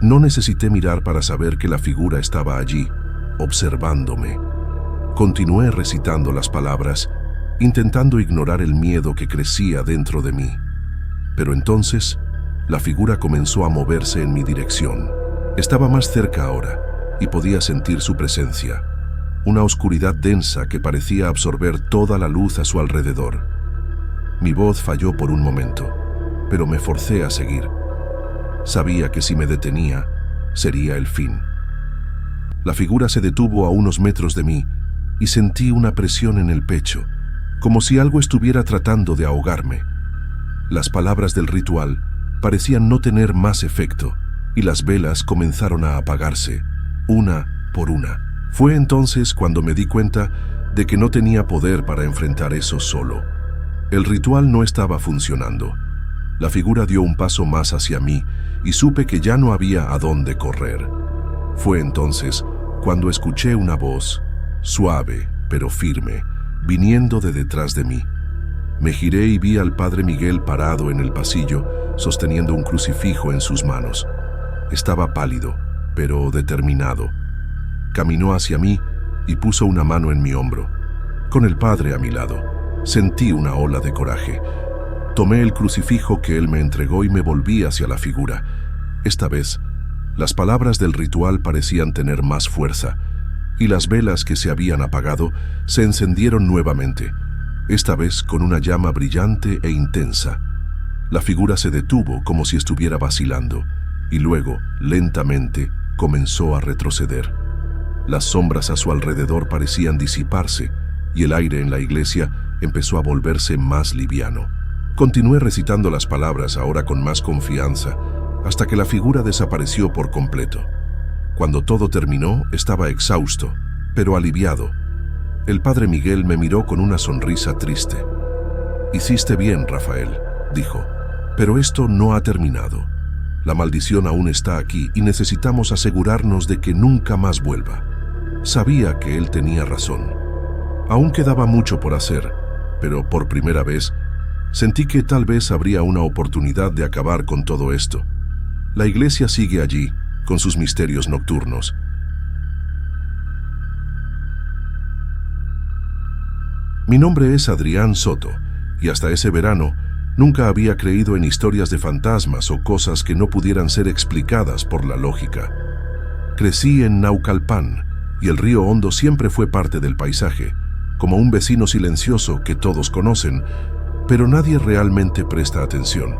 No necesité mirar para saber que la figura estaba allí, observándome. Continué recitando las palabras, intentando ignorar el miedo que crecía dentro de mí. Pero entonces, la figura comenzó a moverse en mi dirección. Estaba más cerca ahora, y podía sentir su presencia. Una oscuridad densa que parecía absorber toda la luz a su alrededor. Mi voz falló por un momento, pero me forcé a seguir. Sabía que si me detenía, sería el fin. La figura se detuvo a unos metros de mí y sentí una presión en el pecho, como si algo estuviera tratando de ahogarme. Las palabras del ritual parecían no tener más efecto y las velas comenzaron a apagarse, una por una. Fue entonces cuando me di cuenta de que no tenía poder para enfrentar eso solo. El ritual no estaba funcionando. La figura dio un paso más hacia mí y supe que ya no había a dónde correr. Fue entonces cuando escuché una voz, suave pero firme, viniendo de detrás de mí. Me giré y vi al padre Miguel parado en el pasillo, sosteniendo un crucifijo en sus manos. Estaba pálido, pero determinado. Caminó hacia mí y puso una mano en mi hombro. Con el padre a mi lado, sentí una ola de coraje. Tomé el crucifijo que él me entregó y me volví hacia la figura. Esta vez, las palabras del ritual parecían tener más fuerza, y las velas que se habían apagado se encendieron nuevamente, esta vez con una llama brillante e intensa. La figura se detuvo como si estuviera vacilando, y luego, lentamente, comenzó a retroceder. Las sombras a su alrededor parecían disiparse, y el aire en la iglesia empezó a volverse más liviano. Continué recitando las palabras ahora con más confianza, hasta que la figura desapareció por completo. Cuando todo terminó, estaba exhausto, pero aliviado. El padre Miguel me miró con una sonrisa triste. «Hiciste bien, Rafael», dijo, «pero esto no ha terminado. La maldición aún está aquí y necesitamos asegurarnos de que nunca más vuelva». Sabía que él tenía razón. Aún quedaba mucho por hacer, pero por primera vez sentí que tal vez habría una oportunidad de acabar con todo esto. La iglesia sigue allí, con sus misterios nocturnos. Mi nombre es Adrián Soto, y hasta ese verano nunca había creído en historias de fantasmas o cosas que no pudieran ser explicadas por la lógica. Crecí en Naucalpan, y el río Hondo siempre fue parte del paisaje, como un vecino silencioso que todos conocen, pero nadie realmente presta atención.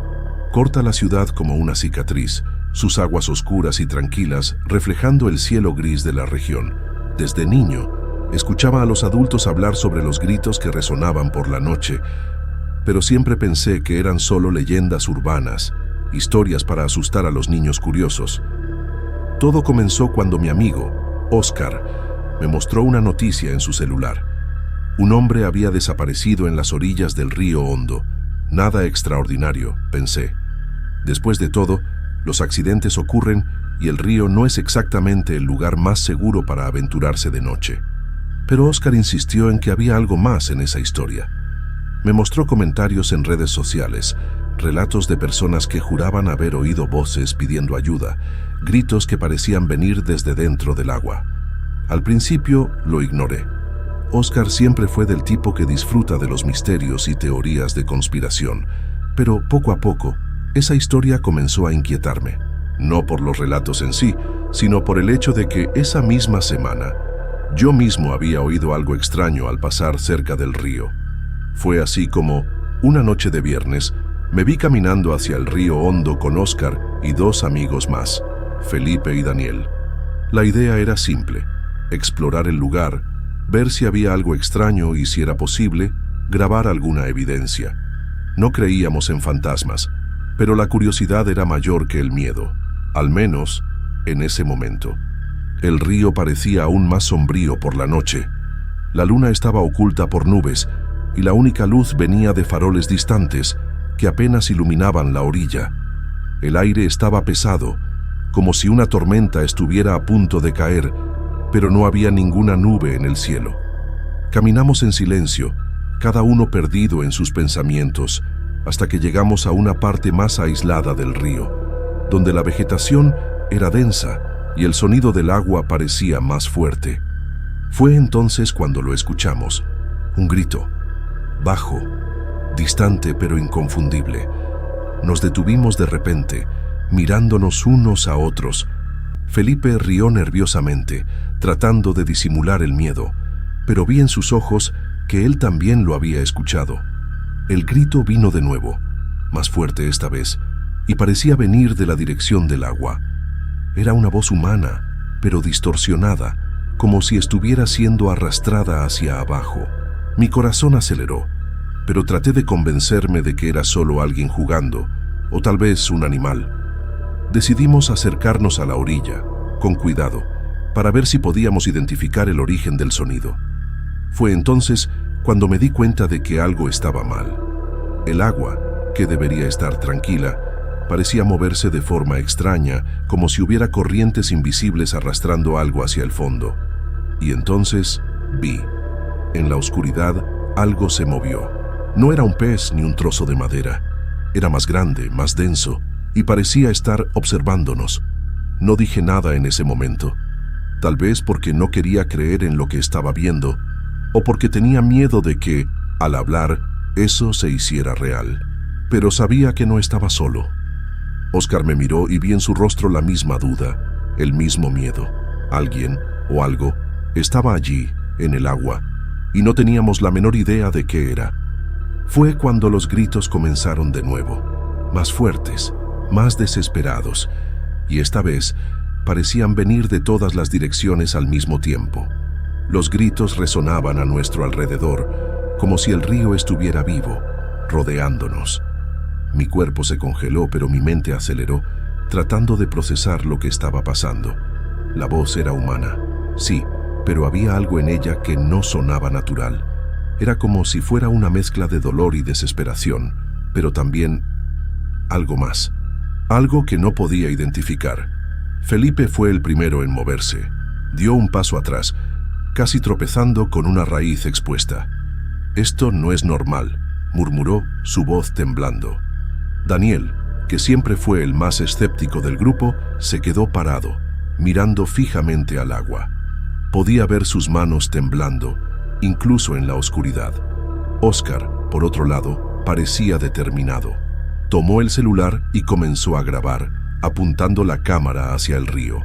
Corta la ciudad como una cicatriz, sus aguas oscuras y tranquilas reflejando el cielo gris de la región. Desde niño, escuchaba a los adultos hablar sobre los gritos que resonaban por la noche, pero siempre pensé que eran solo leyendas urbanas, historias para asustar a los niños curiosos. Todo comenzó cuando mi amigo, Oscar, me mostró una noticia en su celular. Un hombre había desaparecido en las orillas del río Hondo. Nada extraordinario, pensé. Después de todo, los accidentes ocurren y el río no es exactamente el lugar más seguro para aventurarse de noche. Pero Oscar insistió en que había algo más en esa historia. Me mostró comentarios en redes sociales, relatos de personas que juraban haber oído voces pidiendo ayuda, gritos que parecían venir desde dentro del agua. Al principio lo ignoré. Oscar siempre fue del tipo que disfruta de los misterios y teorías de conspiración, pero poco a poco, esa historia comenzó a inquietarme, no por los relatos en sí, sino por el hecho de que esa misma semana, yo mismo había oído algo extraño al pasar cerca del río. Fue así como, una noche de viernes, me vi caminando hacia el río Hondo con Oscar y dos amigos más, Felipe y Daniel. La idea era simple, explorar el lugar, ver si había algo extraño y, si era posible, grabar alguna evidencia. No creíamos en fantasmas, Pero la curiosidad era mayor que el miedo, al menos en ese momento. El río parecía aún más sombrío por la noche. La luna estaba oculta por nubes y la única luz venía de faroles distantes que apenas iluminaban la orilla. El aire estaba pesado, como si una tormenta estuviera a punto de caer, pero no había ninguna nube en el cielo. Caminamos en silencio, cada uno perdido en sus pensamientos, hasta que llegamos a una parte más aislada del río, donde la vegetación era densa y el sonido del agua parecía más fuerte. Fue entonces cuando lo escuchamos, un grito, bajo, distante pero inconfundible. Nos detuvimos de repente, mirándonos unos a otros. Felipe rió nerviosamente, tratando de disimular el miedo, pero vi en sus ojos que él también lo había escuchado. El grito vino de nuevo, más fuerte esta vez, y parecía venir de la dirección del agua. Era una voz humana, pero distorsionada, como si estuviera siendo arrastrada hacia abajo. Mi corazón aceleró, pero traté de convencerme de que era solo alguien jugando, o tal vez un animal. Decidimos acercarnos a la orilla, con cuidado, para ver si podíamos identificar el origen del sonido. Fue entonces cuando me di cuenta de que algo estaba mal. El agua, que debería estar tranquila, parecía moverse de forma extraña, como si hubiera corrientes invisibles arrastrando algo hacia el fondo. Y entonces vi. En la oscuridad, algo se movió. No era un pez ni un trozo de madera. Era más grande, más denso, y parecía estar observándonos. No dije nada en ese momento. Tal vez porque no quería creer en lo que estaba viendo, o porque tenía miedo de que, al hablar, eso se hiciera real. Pero sabía que no estaba solo. Óscar me miró y vi en su rostro la misma duda, el mismo miedo. Alguien, o algo, estaba allí, en el agua, y no teníamos la menor idea de qué era. Fue cuando los gritos comenzaron de nuevo, más fuertes, más desesperados, y esta vez parecían venir de todas las direcciones al mismo tiempo. Los gritos resonaban a nuestro alrededor, como si el río estuviera vivo, rodeándonos. Mi cuerpo se congeló, pero mi mente aceleró, tratando de procesar lo que estaba pasando. La voz era humana, sí, pero había algo en ella que no sonaba natural. Era como si fuera una mezcla de dolor y desesperación, pero también algo más, algo que no podía identificar. Felipe fue el primero en moverse. Dio un paso atrás, casi tropezando con una raíz expuesta. «Esto no es normal», murmuró, su voz temblando. Daniel, que siempre fue el más escéptico del grupo, se quedó parado, mirando fijamente al agua. Podía ver sus manos temblando, incluso en la oscuridad. Óscar, por otro lado, parecía determinado. Tomó el celular y comenzó a grabar, apuntando la cámara hacia el río.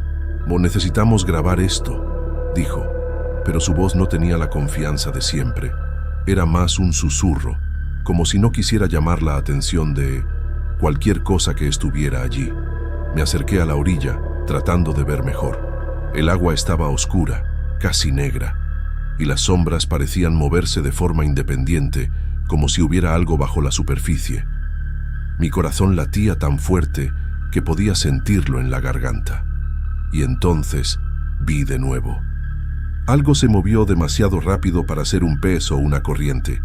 «Necesitamos grabar esto», dijo, pero su voz no tenía la confianza de siempre. Era más un susurro, como si no quisiera llamar la atención de cualquier cosa que estuviera allí. Me acerqué a la orilla, tratando de ver mejor. El agua estaba oscura, casi negra, y las sombras parecían moverse de forma independiente, como si hubiera algo bajo la superficie. Mi corazón latía tan fuerte que podía sentirlo en la garganta. Y entonces vi de nuevo. Algo se movió demasiado rápido para ser un pez o una corriente.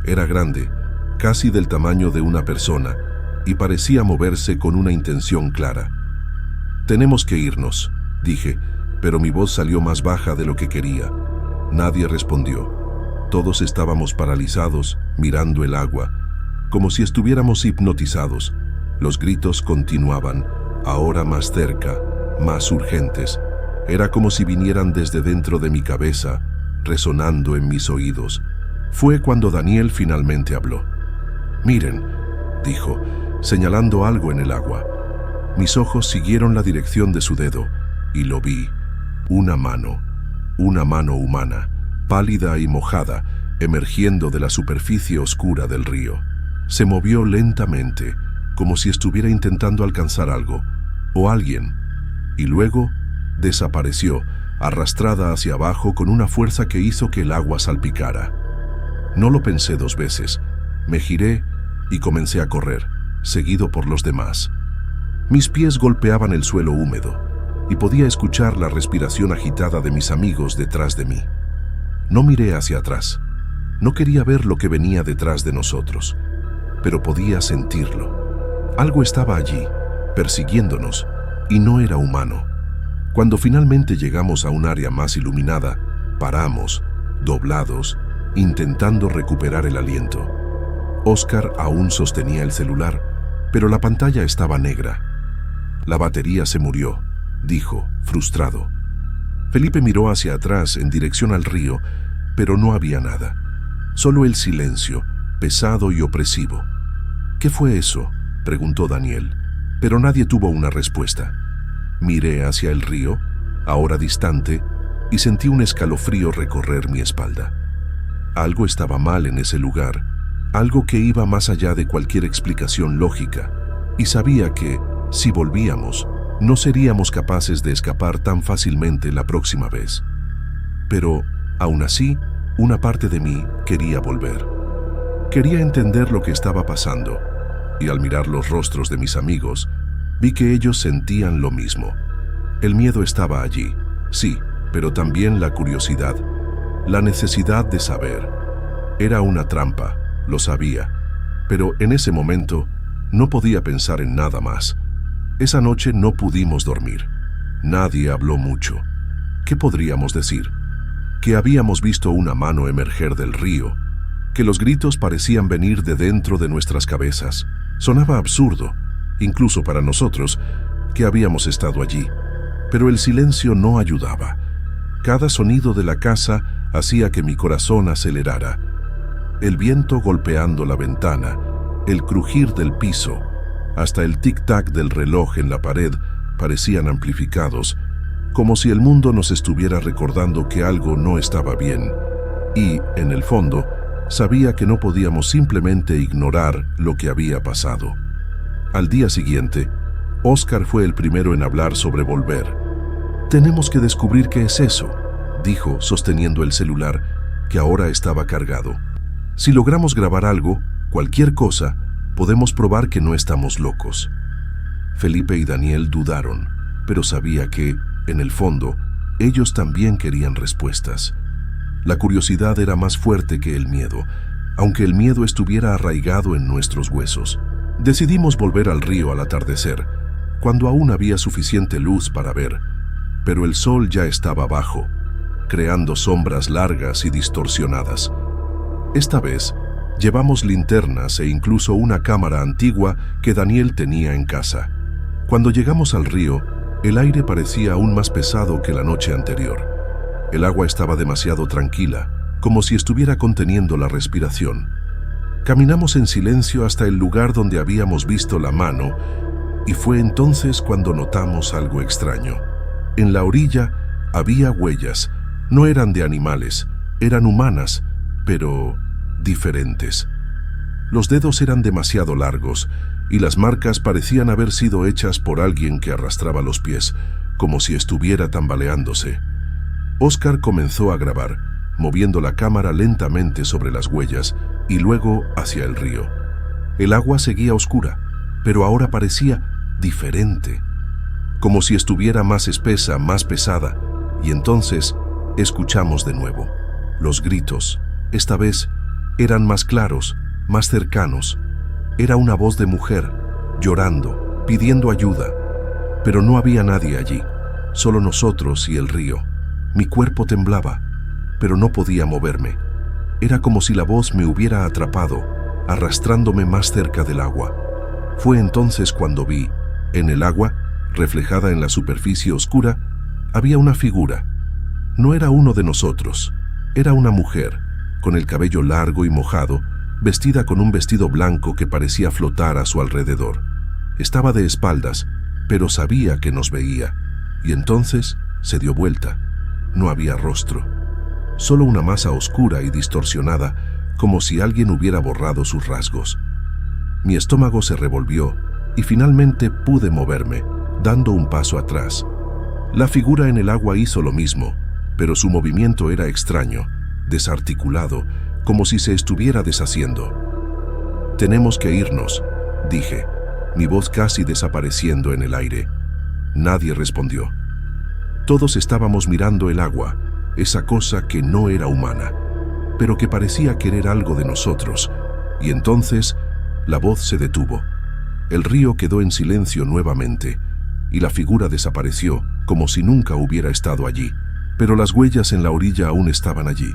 Era grande, casi del tamaño de una persona, y parecía moverse con una intención clara. «Tenemos que irnos», dije, pero mi voz salió más baja de lo que quería. Nadie respondió. Todos estábamos paralizados, mirando el agua, como si estuviéramos hipnotizados. Los gritos continuaban, ahora más cerca, más urgentes. Era como si vinieran desde dentro de mi cabeza, resonando en mis oídos. Fue cuando Daniel finalmente habló. «Miren», dijo, señalando algo en el agua. Mis ojos siguieron la dirección de su dedo, y lo vi. Una mano humana, pálida y mojada, emergiendo de la superficie oscura del río. Se movió lentamente, como si estuviera intentando alcanzar algo, o alguien, y luego desapareció, arrastrada hacia abajo con una fuerza que hizo que el agua salpicara. No lo pensé dos veces. Me giré y comencé a correr. seguido por los demás. Mis pies golpeaban el suelo húmedo y podía escuchar la respiración agitada de mis amigos detrás de mí. No miré hacia atrás. No quería ver lo que venía detrás de nosotros, pero podía sentirlo. Algo estaba allí, persiguiéndonos, y no era humano. Cuando finalmente llegamos a un área más iluminada, paramos, doblados, intentando recuperar el aliento. Oscar aún sostenía el celular, pero la pantalla estaba negra. La batería se murió, dijo, frustrado. Felipe miró hacia atrás en dirección al río, pero no había nada. Solo el silencio, pesado y opresivo. ¿Qué fue eso?, preguntó Daniel, pero nadie tuvo una respuesta. Miré hacia el río, ahora distante, y sentí un escalofrío recorrer mi espalda. Algo estaba mal en ese lugar, algo que iba más allá de cualquier explicación lógica, y sabía que, si volvíamos, no seríamos capaces de escapar tan fácilmente la próxima vez. Pero, aún así, una parte de mí quería volver. Quería entender lo que estaba pasando, y al mirar los rostros de mis amigos, vi que ellos sentían lo mismo. El miedo estaba allí, sí, pero también la curiosidad, la necesidad de saber. Era una trampa, lo sabía, pero en ese momento no podía pensar en nada más. Esa noche no pudimos dormir. Nadie habló mucho. ¿Qué podríamos decir? Que habíamos visto una mano emerger del río, que los gritos parecían venir de dentro de nuestras cabezas. Sonaba absurdo, incluso para nosotros, que habíamos estado allí. Pero el silencio no ayudaba. Cada sonido de la casa hacía que mi corazón acelerara. El viento golpeando la ventana, el crujir del piso, hasta el tic-tac del reloj en la pared parecían amplificados, como si el mundo nos estuviera recordando que algo no estaba bien. Y, en el fondo, sabía que no podíamos simplemente ignorar lo que había pasado. Al día siguiente, Oscar fue el primero en hablar sobre volver. «Tenemos que descubrir qué es eso», dijo, sosteniendo el celular, que ahora estaba cargado. «Si logramos grabar algo, cualquier cosa, podemos probar que no estamos locos». Felipe y Daniel dudaron, pero sabía que, en el fondo, ellos también querían respuestas. La curiosidad era más fuerte que el miedo, aunque el miedo estuviera arraigado en nuestros huesos. Decidimos volver al río al atardecer, cuando aún había suficiente luz para ver, pero el sol ya estaba bajo, creando sombras largas y distorsionadas. Esta vez, llevamos linternas e incluso una cámara antigua que Daniel tenía en casa. Cuando llegamos al río, el aire parecía aún más pesado que la noche anterior. El agua estaba demasiado tranquila, como si estuviera conteniendo la respiración. Caminamos en silencio hasta el lugar donde habíamos visto la mano, y fue entonces cuando notamos algo extraño. En la orilla había huellas. No eran de animales, eran humanas, pero diferentes. Los dedos eran demasiado largos y las marcas parecían haber sido hechas por alguien que arrastraba los pies, como si estuviera tambaleándose. Oscar comenzó a grabar, moviendo la cámara lentamente sobre las huellas y luego hacia el río. El agua seguía oscura, pero ahora parecía diferente, como si estuviera más espesa, más pesada, y entonces escuchamos de nuevo. Los gritos, esta vez, eran más claros, más cercanos. Era una voz de mujer, llorando, pidiendo ayuda. Pero no había nadie allí, solo nosotros y el río. Mi cuerpo temblaba, pero no podía moverme. Era como si la voz me hubiera atrapado, arrastrándome más cerca del agua. Fue entonces cuando vi, en el agua, reflejada en la superficie oscura, había una figura. No era uno de nosotros, era una mujer, con el cabello largo y mojado, vestida con un vestido blanco que parecía flotar a su alrededor. Estaba de espaldas, pero sabía que nos veía, y entonces se dio vuelta. No había rostro, solo una masa oscura y distorsionada, como si alguien hubiera borrado sus rasgos. Mi estómago se revolvió, y finalmente pude moverme, dando un paso atrás. La figura en el agua hizo lo mismo, pero su movimiento era extraño, desarticulado, como si se estuviera deshaciendo. «Tenemos que irnos», dije, mi voz casi desapareciendo en el aire. Nadie respondió. Todos estábamos mirando el agua, esa cosa que no era humana, pero que parecía querer algo de nosotros, y entonces la voz se detuvo. El río quedó en silencio nuevamente, y la figura desapareció como si nunca hubiera estado allí, pero las huellas en la orilla aún estaban allí,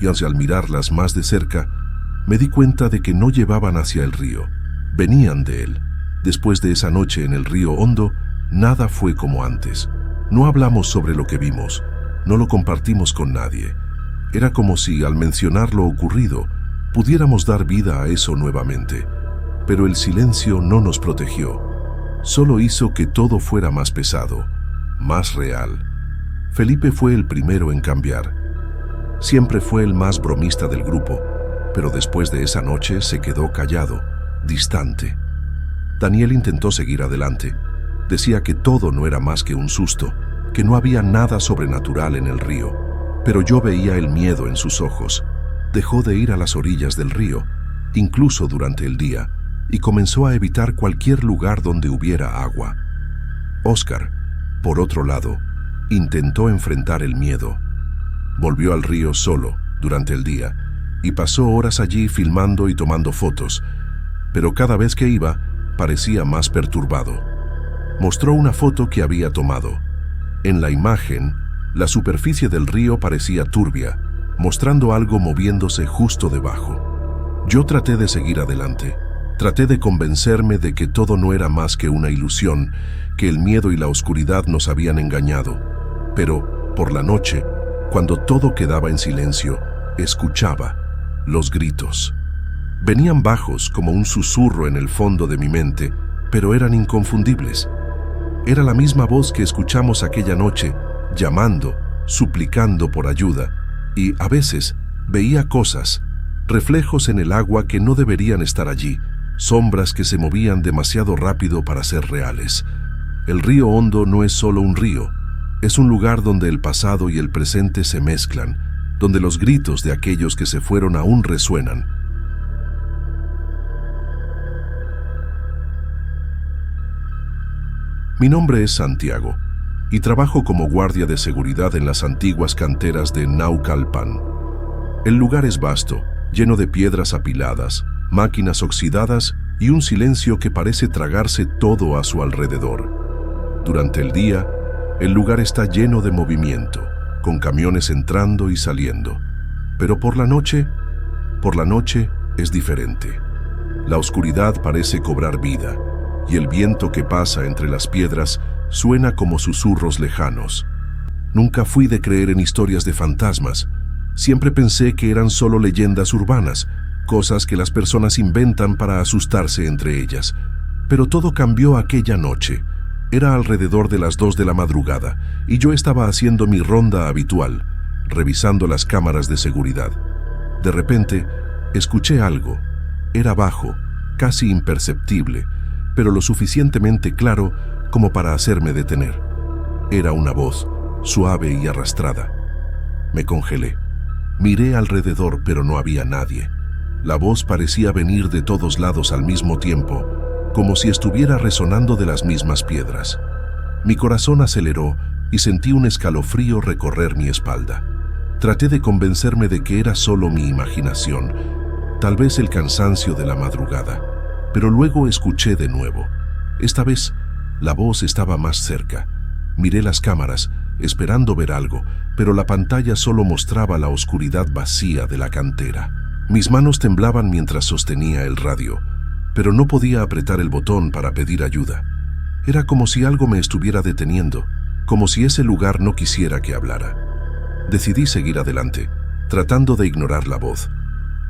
y al mirarlas más de cerca, me di cuenta de que no llevaban hacia el río, venían de él. Después de esa noche en el río Hondo, nada fue como antes. No hablamos sobre lo que vimos, no lo compartimos con nadie. Era como si, al mencionar lo ocurrido, pudiéramos dar vida a eso nuevamente. Pero el silencio no nos protegió, solo hizo que todo fuera más pesado, más real. Felipe fue el primero en cambiar. Siempre fue el más bromista del grupo, pero después de esa noche se quedó callado, distante. Daniel intentó seguir adelante. Decía que todo no era más que un susto, que no había nada sobrenatural en el río, pero yo veía el miedo en sus ojos. Dejó de ir a las orillas del río, incluso durante el día, y comenzó a evitar cualquier lugar donde hubiera agua. Oscar, por otro lado, intentó enfrentar el miedo. Volvió al río solo durante el día y pasó horas allí filmando y tomando fotos, pero cada vez que iba parecía más perturbado. Mostró una foto que había tomado. En la imagen, la superficie del río parecía turbia, mostrando algo moviéndose justo debajo. Yo traté de seguir adelante. Traté de convencerme de que todo no era más que una ilusión, que el miedo y la oscuridad nos habían engañado. Pero, por la noche, cuando todo quedaba en silencio, escuchaba los gritos. Venían bajos como un susurro en el fondo de mi mente, pero eran inconfundibles. Era la misma voz que escuchamos aquella noche, llamando, suplicando por ayuda, y a veces veía cosas, reflejos en el agua que no deberían estar allí, sombras que se movían demasiado rápido para ser reales. El río Hondo no es solo un río, es un lugar donde el pasado y el presente se mezclan, donde los gritos de aquellos que se fueron aún resuenan. Mi nombre es Santiago y trabajo como guardia de seguridad en las antiguas canteras de Naucalpan. El lugar es vasto, lleno de piedras apiladas, máquinas oxidadas y un silencio que parece tragarse todo a su alrededor. Durante el día, el lugar está lleno de movimiento, con camiones entrando y saliendo. Pero por la noche es diferente. La oscuridad parece cobrar vida, y el viento que pasa entre las piedras suena como susurros lejanos. Nunca fui de creer en historias de fantasmas. Siempre pensé que eran solo leyendas urbanas, cosas que las personas inventan para asustarse entre ellas. Pero todo cambió aquella noche. Era alrededor de las 2 de la madrugada, y yo estaba haciendo mi ronda habitual, revisando las cámaras de seguridad. De repente, escuché algo. Era bajo, casi imperceptible, pero lo suficientemente claro como para hacerme detener. Era una voz, suave y arrastrada. Me congelé. Miré alrededor, pero no había nadie. La voz parecía venir de todos lados al mismo tiempo, como si estuviera resonando de las mismas piedras. Mi corazón aceleró y sentí un escalofrío recorrer mi espalda. Traté de convencerme de que era solo mi imaginación, tal vez el cansancio de la madrugada, pero luego escuché de nuevo. Esta vez, la voz estaba más cerca. Miré las cámaras, esperando ver algo, pero la pantalla solo mostraba la oscuridad vacía de la cantera. Mis manos temblaban mientras sostenía el radio, pero no podía apretar el botón para pedir ayuda. Era como si algo me estuviera deteniendo, como si ese lugar no quisiera que hablara. Decidí seguir adelante, tratando de ignorar la voz.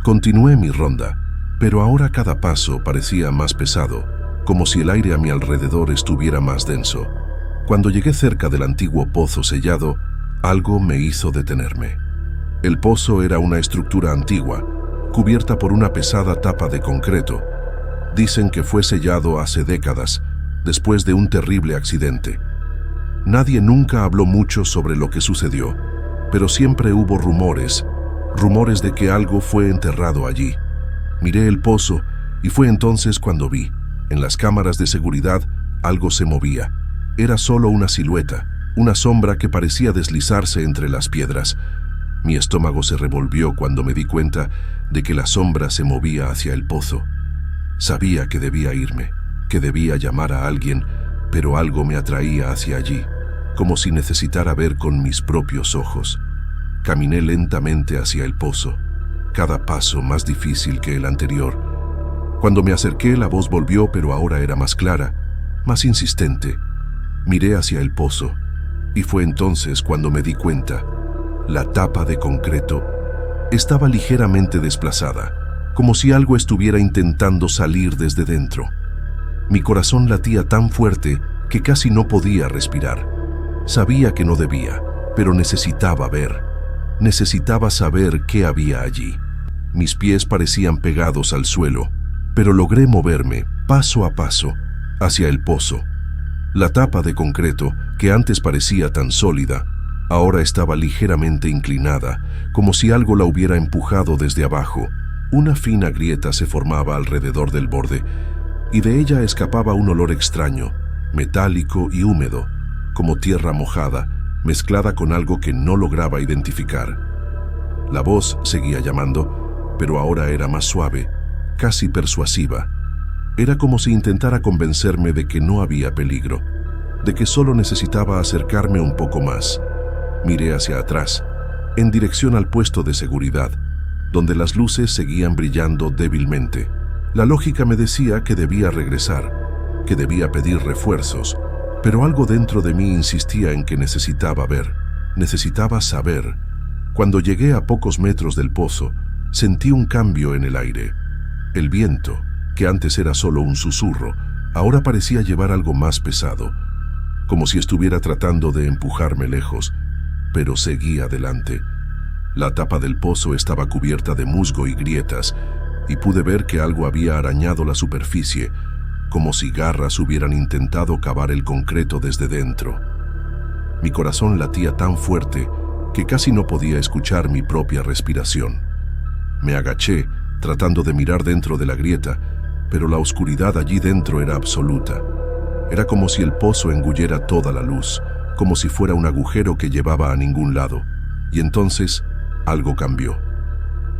Continué mi ronda, pero ahora cada paso parecía más pesado, como si el aire a mi alrededor estuviera más denso. Cuando llegué cerca del antiguo pozo sellado, algo me hizo detenerme. El pozo era una estructura antigua, cubierta por una pesada tapa de concreto. Dicen que fue sellado hace décadas, después de un terrible accidente. Nadie nunca habló mucho sobre lo que sucedió, pero siempre hubo rumores de que algo fue enterrado allí. Miré el pozo y fue entonces cuando vi. En las cámaras de seguridad, algo se movía. Era solo una silueta, una sombra que parecía deslizarse entre las piedras. Mi estómago se revolvió cuando me di cuenta de que la sombra se movía hacia el pozo. Sabía que debía irme, que debía llamar a alguien, pero algo me atraía hacia allí, como si necesitara ver con mis propios ojos. Caminé lentamente hacia el pozo, cada paso más difícil que el anterior. Cuando me acerqué, la voz volvió, pero ahora era más clara, más insistente. Miré hacia el pozo, y fue entonces cuando me di cuenta. La tapa de concreto estaba ligeramente desplazada, como si algo estuviera intentando salir desde dentro. Mi corazón latía tan fuerte que casi no podía respirar. Sabía que no debía, pero necesitaba ver. Necesitaba saber qué había allí. Mis pies parecían pegados al suelo, pero logré moverme, paso a paso, hacia el pozo. La tapa de concreto, que antes parecía tan sólida, ahora estaba ligeramente inclinada, como si algo la hubiera empujado desde abajo. Una fina grieta se formaba alrededor del borde, y de ella escapaba un olor extraño, metálico y húmedo, como tierra mojada, mezclada con algo que no lograba identificar. La voz seguía llamando, pero ahora era más suave, casi persuasiva. Era como si intentara convencerme de que no había peligro, de que solo necesitaba acercarme un poco más. Miré hacia atrás, en dirección al puesto de seguridad, donde las luces seguían brillando débilmente. La lógica me decía que debía regresar, que debía pedir refuerzos, pero algo dentro de mí insistía en que necesitaba ver, necesitaba saber. Cuando llegué a pocos metros del pozo, sentí un cambio en el aire. El viento, que antes era solo un susurro, ahora parecía llevar algo más pesado, como si estuviera tratando de empujarme lejos, pero seguí adelante. La tapa del pozo estaba cubierta de musgo y grietas, y pude ver que algo había arañado la superficie, como si garras hubieran intentado cavar el concreto desde dentro. Mi corazón latía tan fuerte que casi no podía escuchar mi propia respiración. Me agaché, tratando de mirar dentro de la grieta, pero la oscuridad allí dentro era absoluta. Era como si el pozo engullera toda la luz, como si fuera un agujero que llevaba a ningún lado. Y entonces, algo cambió.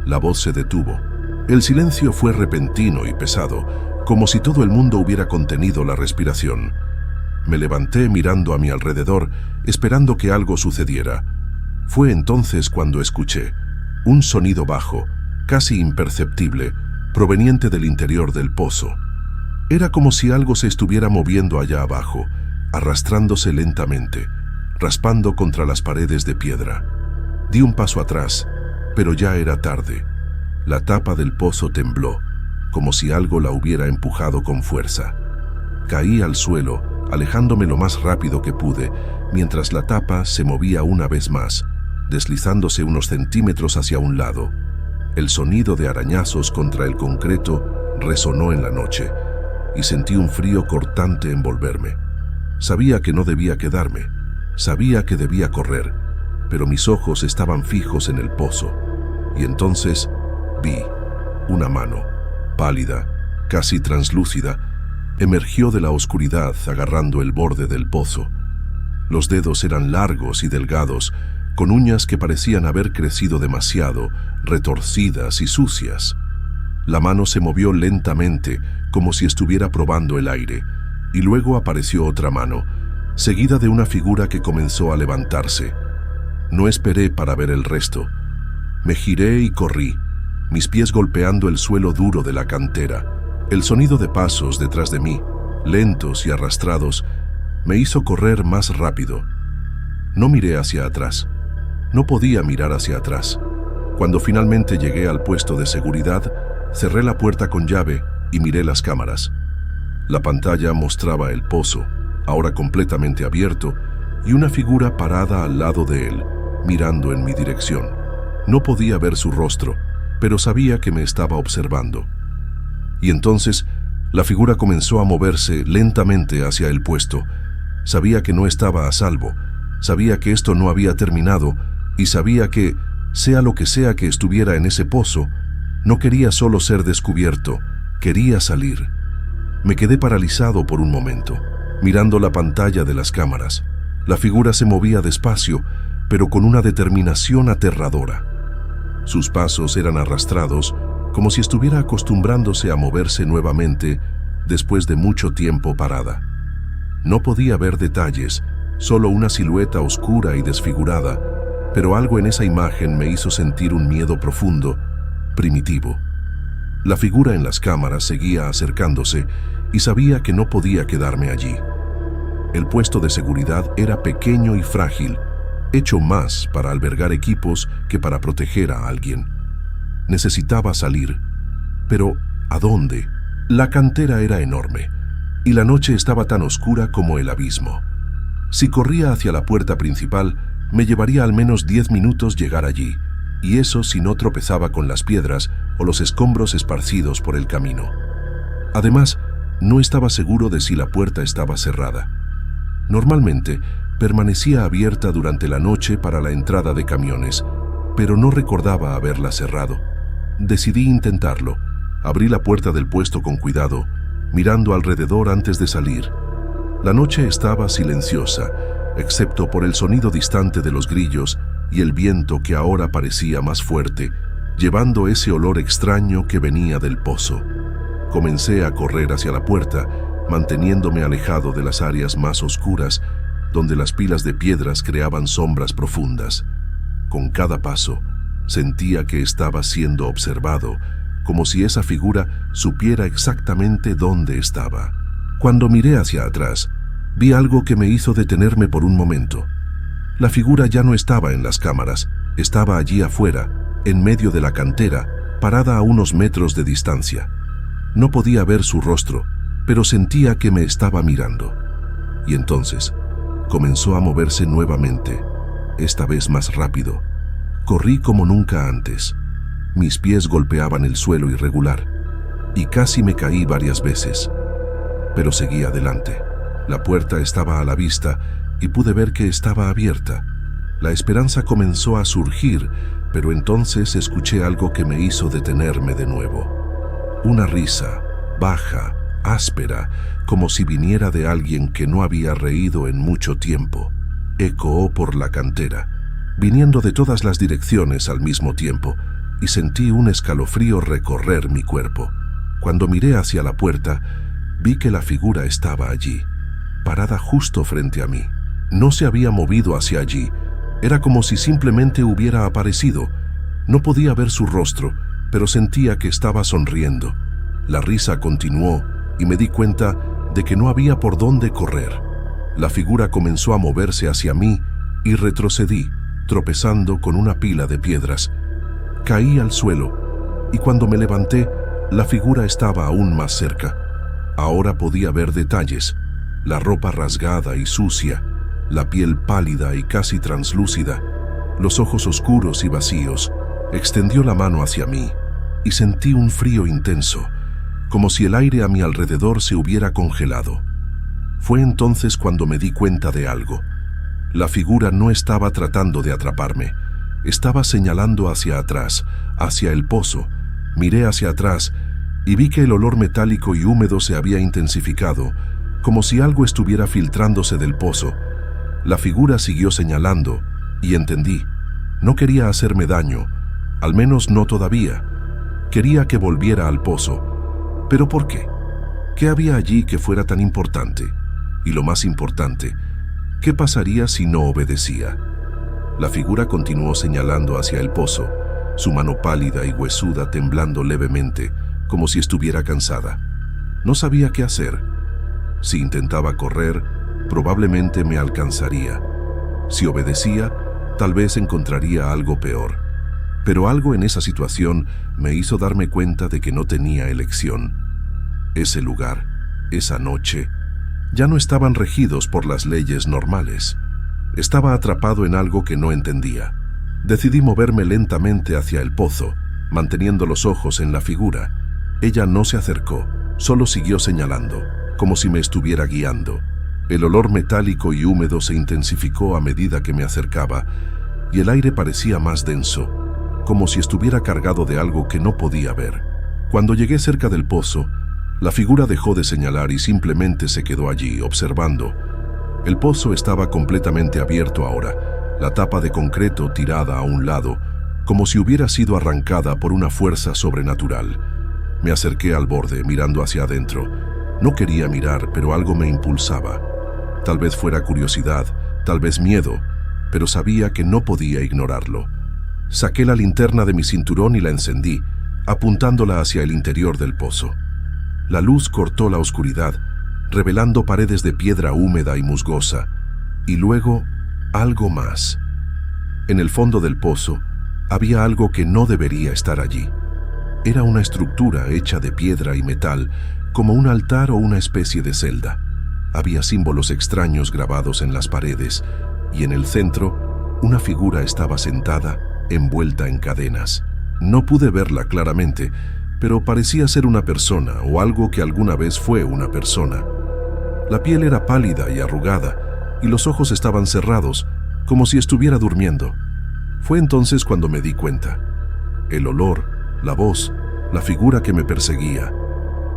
La voz se detuvo. El silencio fue repentino y pesado, como si todo el mundo hubiera contenido la respiración. Me levanté mirando a mi alrededor, esperando que algo sucediera. Fue entonces cuando escuché un sonido bajo, casi imperceptible, proveniente del interior del pozo. Era como si algo se estuviera moviendo allá abajo, arrastrándose lentamente, raspando contra las paredes de piedra. Di un paso atrás, pero ya era tarde. La tapa del pozo tembló, como si algo la hubiera empujado con fuerza. Caí al suelo, alejándome lo más rápido que pude, mientras la tapa se movía una vez más, deslizándose unos centímetros hacia un lado. El sonido de arañazos contra el concreto resonó en la noche, y sentí un frío cortante envolverme. Sabía que no debía quedarme, sabía que debía correr, pero mis ojos estaban fijos en el pozo, y entonces vi una mano, pálida, casi translúcida, emergió de la oscuridad agarrando el borde del pozo. Los dedos eran largos y delgados, con uñas que parecían haber crecido demasiado, retorcidas y sucias. La mano se movió lentamente, como si estuviera probando el aire, y luego apareció otra mano, seguida de una figura que comenzó a levantarse. No esperé para ver el resto. Me giré y corrí, mis pies golpeando el suelo duro de la cantera. El sonido de pasos detrás de mí, lentos y arrastrados, me hizo correr más rápido. No miré hacia atrás. No podía mirar hacia atrás. Cuando finalmente llegué al puesto de seguridad, cerré la puerta con llave y miré las cámaras. La pantalla mostraba el pozo, ahora completamente abierto, y una figura parada al lado de él, mirando en mi dirección. No podía ver su rostro, pero sabía que me estaba observando. Y entonces, la figura comenzó a moverse lentamente hacia el puesto. Sabía que no estaba a salvo, sabía que esto no había terminado, y sabía que, sea lo que sea que estuviera en ese pozo, no quería solo ser descubierto, quería salir. Me quedé paralizado por un momento, mirando la pantalla de las cámaras. La figura se movía despacio, pero con una determinación aterradora. Sus pasos eran arrastrados, como si estuviera acostumbrándose a moverse nuevamente después de mucho tiempo parada. No podía ver detalles, solo una silueta oscura y desfigurada, pero algo en esa imagen me hizo sentir un miedo profundo, primitivo. La figura en las cámaras seguía acercándose y sabía que no podía quedarme allí. El puesto de seguridad era pequeño y frágil, hecho más para albergar equipos que para proteger a alguien. Necesitaba salir, pero ¿a dónde? La cantera era enorme, y la noche estaba tan oscura como el abismo. Si corría hacia la puerta principal, me llevaría al menos 10 minutos llegar allí, y eso si no tropezaba con las piedras o los escombros esparcidos por el camino. Además, no estaba seguro de si la puerta estaba cerrada. Normalmente, permanecía abierta durante la noche para la entrada de camiones, pero no recordaba haberla cerrado. Decidí intentarlo. Abrí la puerta del puesto con cuidado, mirando alrededor antes de salir. La noche estaba silenciosa, excepto por el sonido distante de los grillos y el viento que ahora parecía más fuerte, llevando ese olor extraño que venía del pozo. Comencé a correr hacia la puerta, manteniéndome alejado de las áreas más oscuras, donde las pilas de piedras creaban sombras profundas. Con cada paso, sentía que estaba siendo observado, como si esa figura supiera exactamente dónde estaba. Cuando miré hacia atrás, vi algo que me hizo detenerme por un momento. La figura ya no estaba en las cámaras, estaba allí afuera, en medio de la cantera, parada a unos metros de distancia. No podía ver su rostro, pero sentía que me estaba mirando. Y entonces, comenzó a moverse nuevamente, esta vez más rápido. Corrí como nunca antes. Mis pies golpeaban el suelo irregular, y casi me caí varias veces. Pero seguí adelante. La puerta estaba a la vista y pude ver que estaba abierta. La esperanza comenzó a surgir, pero entonces escuché algo que me hizo detenerme de nuevo. Una risa, baja, áspera, como si viniera de alguien que no había reído en mucho tiempo. Ecoó por la cantera, viniendo de todas las direcciones al mismo tiempo, y sentí un escalofrío recorrer mi cuerpo. Cuando miré hacia la puerta, vi que la figura estaba allí, parada justo frente a mí. No se había movido hacia allí, era como si simplemente hubiera aparecido. No podía ver su rostro, pero sentía que estaba sonriendo. La risa continuó y me di cuenta de que no había por dónde correr. La figura comenzó a moverse hacia mí y retrocedí, tropezando con una pila de piedras. Caí al suelo y cuando me levanté, la figura estaba aún más cerca. Ahora podía ver detalles: la ropa rasgada y sucia, la piel pálida y casi translúcida, los ojos oscuros y vacíos. Extendió la mano hacia mí y sentí un frío intenso, como si el aire a mi alrededor se hubiera congelado. Fue entonces cuando me di cuenta de algo. La figura no estaba tratando de atraparme, estaba señalando hacia atrás, hacia el pozo. Miré hacia atrás y vi que el olor metálico y húmedo se había intensificado, como si algo estuviera filtrándose del pozo. La figura siguió señalando y entendí. No quería hacerme daño, al menos no todavía. Quería que volviera al pozo. ¿Pero por qué? ¿Qué había allí que fuera tan importante? Y lo más importante, ¿qué pasaría si no obedecía? La figura continuó señalando hacia el pozo, su mano pálida y huesuda temblando levemente, como si estuviera cansada. No sabía qué hacer. Si intentaba correr, probablemente me alcanzaría. Si obedecía, tal vez encontraría algo peor. Pero algo en esa situación me hizo darme cuenta de que no tenía elección. Ese lugar, esa noche, ya no estaban regidos por las leyes normales. Estaba atrapado en algo que no entendía. Decidí moverme lentamente hacia el pozo, manteniendo los ojos en la figura. Ella no se acercó, solo siguió señalando, como si me estuviera guiando. El olor metálico y húmedo se intensificó a medida que me acercaba, y el aire parecía más denso, como si estuviera cargado de algo que no podía ver. Cuando llegué cerca del pozo, La figura dejó de señalar y simplemente se quedó allí, observando. El pozo estaba completamente abierto ahora, la tapa de concreto tirada a un lado, como si hubiera sido arrancada por una fuerza sobrenatural. Me acerqué al borde, mirando hacia adentro. No quería mirar, pero algo me impulsaba. Tal vez fuera curiosidad, tal vez miedo, pero sabía que no podía ignorarlo. Saqué la linterna de mi cinturón y la encendí, apuntándola hacia el interior del pozo. La luz cortó la oscuridad, revelando paredes de piedra húmeda y musgosa, y luego algo más. En el fondo del pozo había algo que no debería estar allí. Era una estructura hecha de piedra y metal, como un altar o una especie de celda. Había símbolos extraños grabados en las paredes, y en el centro, una figura estaba sentada, envuelta en cadenas. No pude verla claramente, pero parecía ser una persona o algo que alguna vez fue una persona. La piel era pálida y arrugada, y los ojos estaban cerrados, como si estuviera durmiendo. Fue entonces cuando me di cuenta. El olor, la voz, la figura que me perseguía,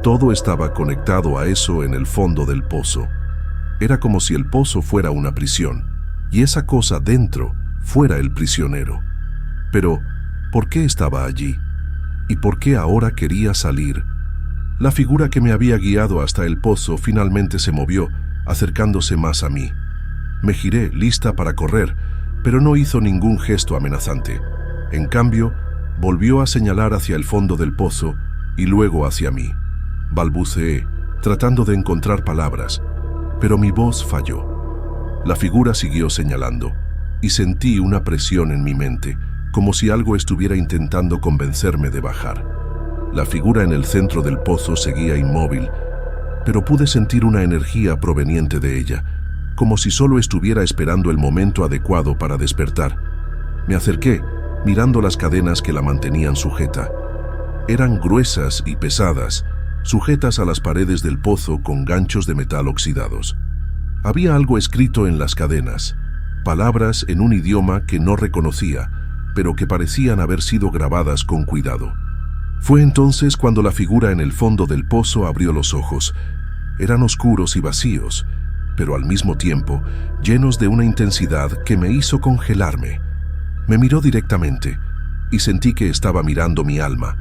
todo estaba conectado a eso en el fondo del pozo. Era como si el pozo fuera una prisión, y esa cosa dentro fuera el prisionero. Pero, ¿por qué estaba allí? ¿Y por qué ahora quería salir? La figura que me había guiado hasta el pozo finalmente se movió, acercándose más a mí. Me giré, lista para correr, pero no hizo ningún gesto amenazante. En cambio, volvió a señalar hacia el fondo del pozo y luego hacia mí. Balbuceé, tratando de encontrar palabras, pero mi voz falló. La figura siguió señalando, y sentí una presión en mi mente, como si algo estuviera intentando convencerme de bajar. La figura en el centro del pozo seguía inmóvil, pero pude sentir una energía proveniente de ella, como si solo estuviera esperando el momento adecuado para despertar. Me acerqué, mirando las cadenas que la mantenían sujeta. Eran gruesas y pesadas, sujetas a las paredes del pozo con ganchos de metal oxidados. Había algo escrito en las cadenas, palabras en un idioma que no reconocía, pero que parecían haber sido grabadas con cuidado. Fue entonces cuando la figura en el fondo del pozo abrió los ojos. Eran oscuros y vacíos, pero al mismo tiempo llenos de una intensidad que me hizo congelarme. Me miró directamente y sentí que estaba mirando mi alma,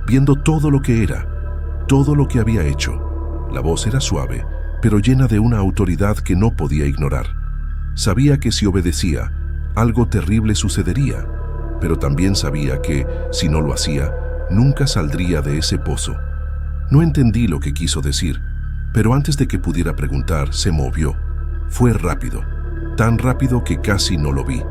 viendo todo lo que era, todo lo que había hecho. La voz era suave, pero llena de una autoridad que no podía ignorar. Sabía que si obedecía, algo terrible sucedería, pero también sabía que, si no lo hacía, nunca saldría de ese pozo. No entendí lo que quiso decir, pero antes de que pudiera preguntar, se movió. Fue rápido, tan rápido que casi no lo vi.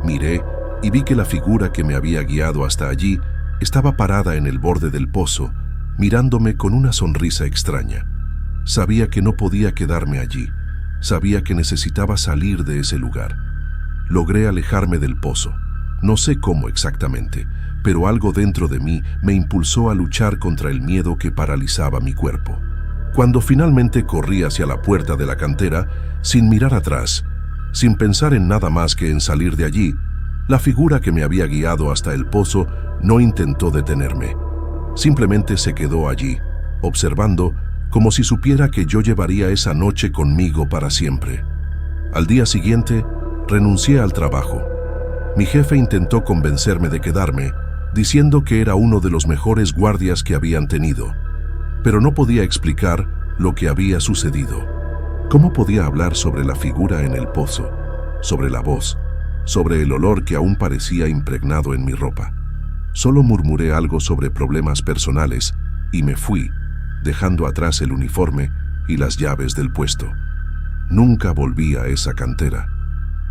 Miré y vi que la figura que me había guiado hasta allí estaba parada en el borde del pozo, mirándome con una sonrisa extraña. Sabía que no podía quedarme allí. Sabía que necesitaba salir de ese lugar. Logré alejarme del pozo. No sé cómo exactamente, pero algo dentro de mí me impulsó a luchar contra el miedo que paralizaba mi cuerpo. Cuando finalmente corrí hacia la puerta de la cantera, sin mirar atrás, sin pensar en nada más que en salir de allí, la figura que me había guiado hasta el pozo no intentó detenerme. Simplemente se quedó allí, observando, como si supiera que yo llevaría esa noche conmigo para siempre. Al día siguiente, renuncié al trabajo. Mi jefe intentó convencerme de quedarme, diciendo que era uno de los mejores guardias que habían tenido, pero no podía explicar lo que había sucedido. ¿Cómo podía hablar sobre la figura en el pozo, sobre la voz, sobre el olor que aún parecía impregnado en mi ropa? Solo murmuré algo sobre problemas personales y me fui, dejando atrás el uniforme y las llaves del puesto. Nunca volví a esa cantera,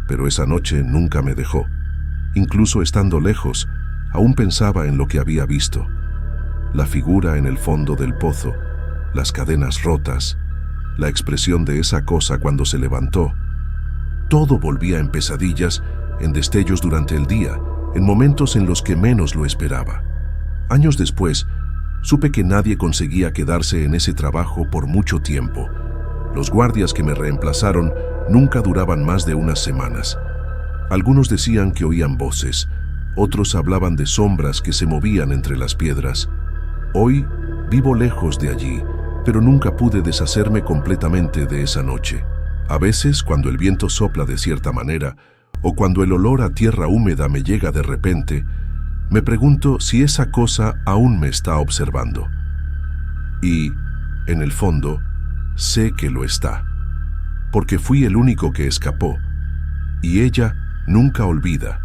pero esa noche nunca me dejó. Incluso estando lejos, aún pensaba en lo que había visto. La figura en el fondo del pozo, las cadenas rotas, la expresión de esa cosa cuando se levantó. Todo volvía en pesadillas, en destellos durante el día, en momentos en los que menos lo esperaba. Años después, supe que nadie conseguía quedarse en ese trabajo por mucho tiempo. Los guardias que me reemplazaron nunca duraban más de unas semanas. Algunos decían que oían voces, otros hablaban de sombras que se movían entre las piedras. Hoy vivo lejos de allí pero nunca pude deshacerme completamente de esa noche. A veces, cuando el viento sopla de cierta manera, o cuando el olor a tierra húmeda me llega de repente, me pregunto si esa cosa aún me está observando. Y, en el fondo, sé que lo está, porque fui el único que escapó, y ella nunca olvida.